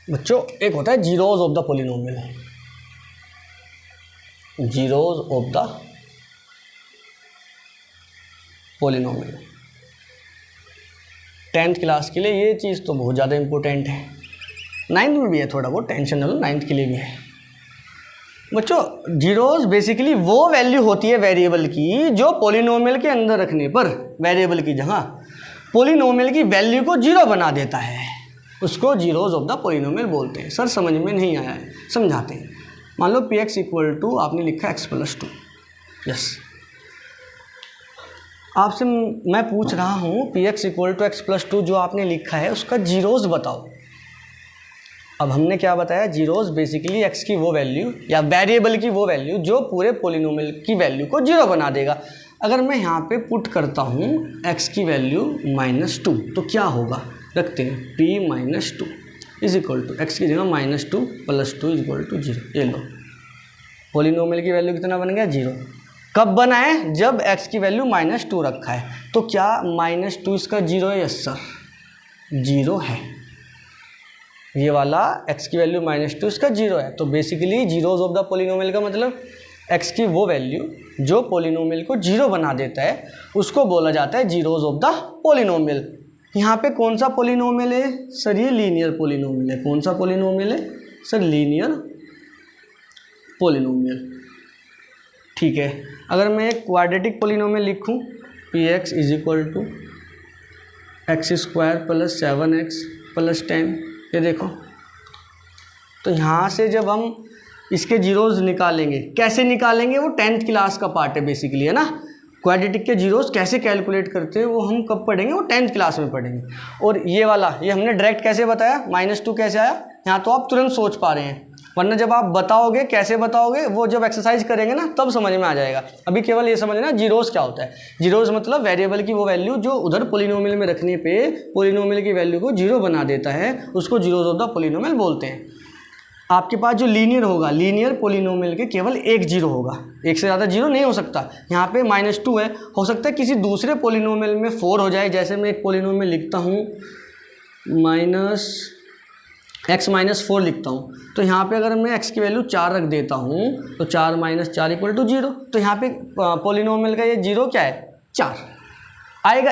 बच्चों एक होता है zeros of the polynomial, zeros of the polynomial. 10th class के लिए ये चीज़ तो बहुत ज़्यादा इंपॉर्टेंट है, 9th में भी है थोड़ा बहुत, टेंशन ना लो, 9th के लिए भी है। बच्चों जीरोज बेसिकली वो वैल्यू होती है वेरिएबल की जो पॉलिनोमियल के अंदर रखने पर वेरिएबल की जगह पॉलिनोमियल की वैल्यू को 0 बना देता है, उसको जीरोज ऑफ द पॉलिनोमियल बोलते हैं। सर समझ में नहीं आया है, समझाते हैं। मान लो px = आपने लिखा x + 2, यस। आपसे मैं पूछ रहा हूँ px = x + 2 जो आपने लिखा है उसका जीरोज बताओ। अब हमने क्या बताया, जीरोज बेसिकली x की वो वैल्यू या वेरिएबल की वो वैल्यू जो पूरे पॉलिनोमियल की वैल्यू को 0 बना देगा। अगर मैं यहाँ पे पुट करता हूँ x की वैल्यू -2 तो क्या होगा, रखते हैं p - 2 = x की जगह -2 + 2 = 0। ये लो, पॉलिनोमियल की वैल्यू कितना बन गया, 0। कब बना है, जब x की वैल्यू -2 रखा है। तो क्या -2 इसका 0 है? यस सर 0 है। ये वाला x की वैल्यू -2 इसका 0 है। तो basically zeros of the polynomial का मतलब एक्स की वो वैल्यू जो पोलिनोमियल को जीरो बना देता है उसको बोला जाता है जीरोज ऑफ द पोलिनोमियल। यहाँ पे कौन सा पोलिनोमियल है सर? ये लीनियर पोलिनोमियल है। कौन सा पोलिनोमियल है सर? Linear polynomial. ठीक है, अगर मैं एक क्वाड्रेटिक पोलिनोमियल लिखूँ p x is equal to x square plus 7x plus 10, ये देखो, तो यहाँ से जब हम इसके जीरोज़ निकालेंगे, कैसे निकालेंगे? वो 10th क्लास का पार्ट है बेसिकली, है ना। क्वाड्रेटिक के जीरोज़ कैसे कैलकुलेट करते हैं वो हम कब पढ़ेंगे? वो 10th क्लास में पढ़ेंगे। और ये वाला ये हमने डायरेक्ट कैसे बताया? -2 कैसे आया? यहाँ तो आप तुरंत सोच पा रहे हैं, वरना जब आप बताओगे, कैसे बताओगे, वो जब एक्सरसाइज करेंगे ना तब समझ में आ जाएगा। अभी केवल ये समझना जीरोज़ क्या होता है। जीरोज़ मतलब वेरिएबल की वो वैल्यू जो उधर पोलिनोमियल में रखने पे पोलिनोमियल की वैल्यू को जीरो बना देता है, उसको जीरोज़ ऑफ द पोलिनोमियल बोलते हैं। आपके पास जो लीनियर होगा, लीनियर पोलिनोमियल के केवल एक जीरो होगा, एक से ज़्यादा जीरो नहीं हो सकता। यहाँ पे -2 है, हो सकता है किसी दूसरे पोलिनोमियल में 4 हो जाए। जैसे मैं एक पोलिनोमियल लिखता हूँ x-4 लिखता हूँ, तो यहाँ पे अगर मैं x की वैल्यू 4 रख देता हूँ तो 4 - 4 = 0। तो यहाँ पे पोलिनोमियल का ये जीरो क्या है? 4 आएगा।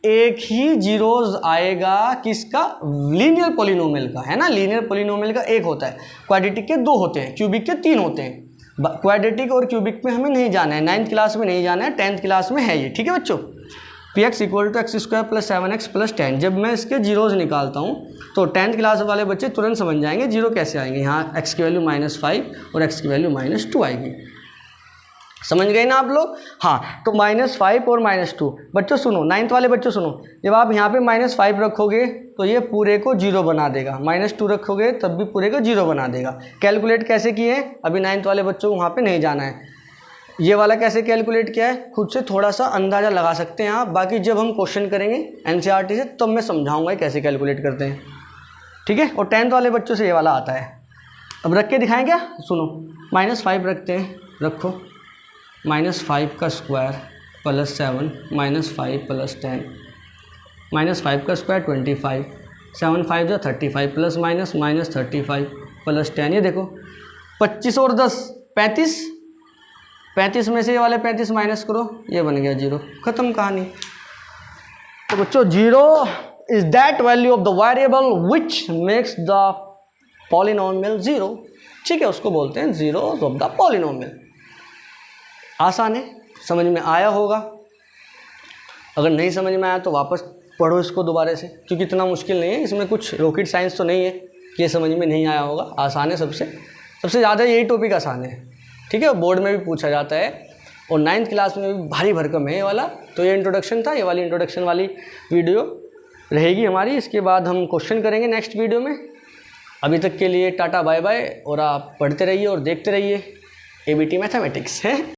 एक ही जीरोज आएगा किसका? लीनियर पोलिनोमियल का, है ना। लीनियर पोलिनोमियल का एक होता है, क्वाड्रेटिक के 2 होते हैं, क्यूबिक के 3 होते हैं। क्वाड्रेटिक और क्यूबिक में हमें नहीं जाना है, 9th क्लास में नहीं जाना है, 10th क्लास में है ये। ठीक है बच्चों, p x equal to x square plus 7x plus 10। जब मैं इसके जीरोज़ निकालता हूँ तो 10th क्लास वाले बच्चे तुरंत समझ जाएंगे जीरो कैसे आएंगे। यहाँ x की वैल्यू -5 और x की वैल्यू -2 आएगी। समझ गए ना आप लोग? हाँ, तो -5 और -2। बच्चों सुनो, 9th वाले बच्चों सुनो, जब आप यहाँ पे -5 रखोगे तो ये पूरे को जीरो बना देगा, -2 रखोगे तब भी पूरे को जीरो बना देगा। कैलकुलेट कैसे किए? अभी 9th वाले बच्चों को वहाँ पे नहीं जाना है। ये वाला कैसे कैलकुलेट किया है खुद से थोड़ा सा अंदाज़ा लगा सकते हैं आप। बाकी जब हम क्वेश्चन करेंगे एनसीईआरटी से तब मैं समझाऊंगा कैसे कैलकुलेट करते हैं। ठीक है, और 10th वाले बच्चों से ये वाला आता है। अब रख के दिखाएं क्या? सुनो, -5 रखते हैं, रखो, -5 का स्क्वायर प्लस 7 -5 प्लस 10, -5 का स्क्वायर 25, 7 5 जो 35 प्लस -35 प्लस 10। ये देखो 25 और 10 35, 35 में से ये वाले 35 माइनस करो, ये बन गया जीरो, खत्म कहानी। तो बच्चों zero is that value of the variable which makes the polynomial zero. ठीक है, उसको बोलते हैं जीरो ऑफ द पॉलिनोमियल। आसान है, समझ में आया होगा। अगर नहीं समझ में आया तो वापस पढ़ो इसको दोबारा से, क्योंकि इतना मुश्किल नहीं है, इसमें कुछ रॉकेट साइंस तो नहीं है कि ये समझ में नहीं आया होगा। आसान है, सबसे ज़्यादा यही टॉपिक आसान है। ठीक है, बोर्ड में भी पूछा जाता है और 9th क्लास में भी भारी भरकम है ये वाला। तो ये इंट्रोडक्शन था, ये वाली इंट्रोडक्शन वाली वीडियो रहेगी हमारी। इसके बाद हम क्वेश्चन करेंगे नेक्स्ट वीडियो में। अभी तक के लिए टाटा बाय बाय, और आप पढ़ते रहिए और देखते रहिए ABT मैथमेटिक्स है।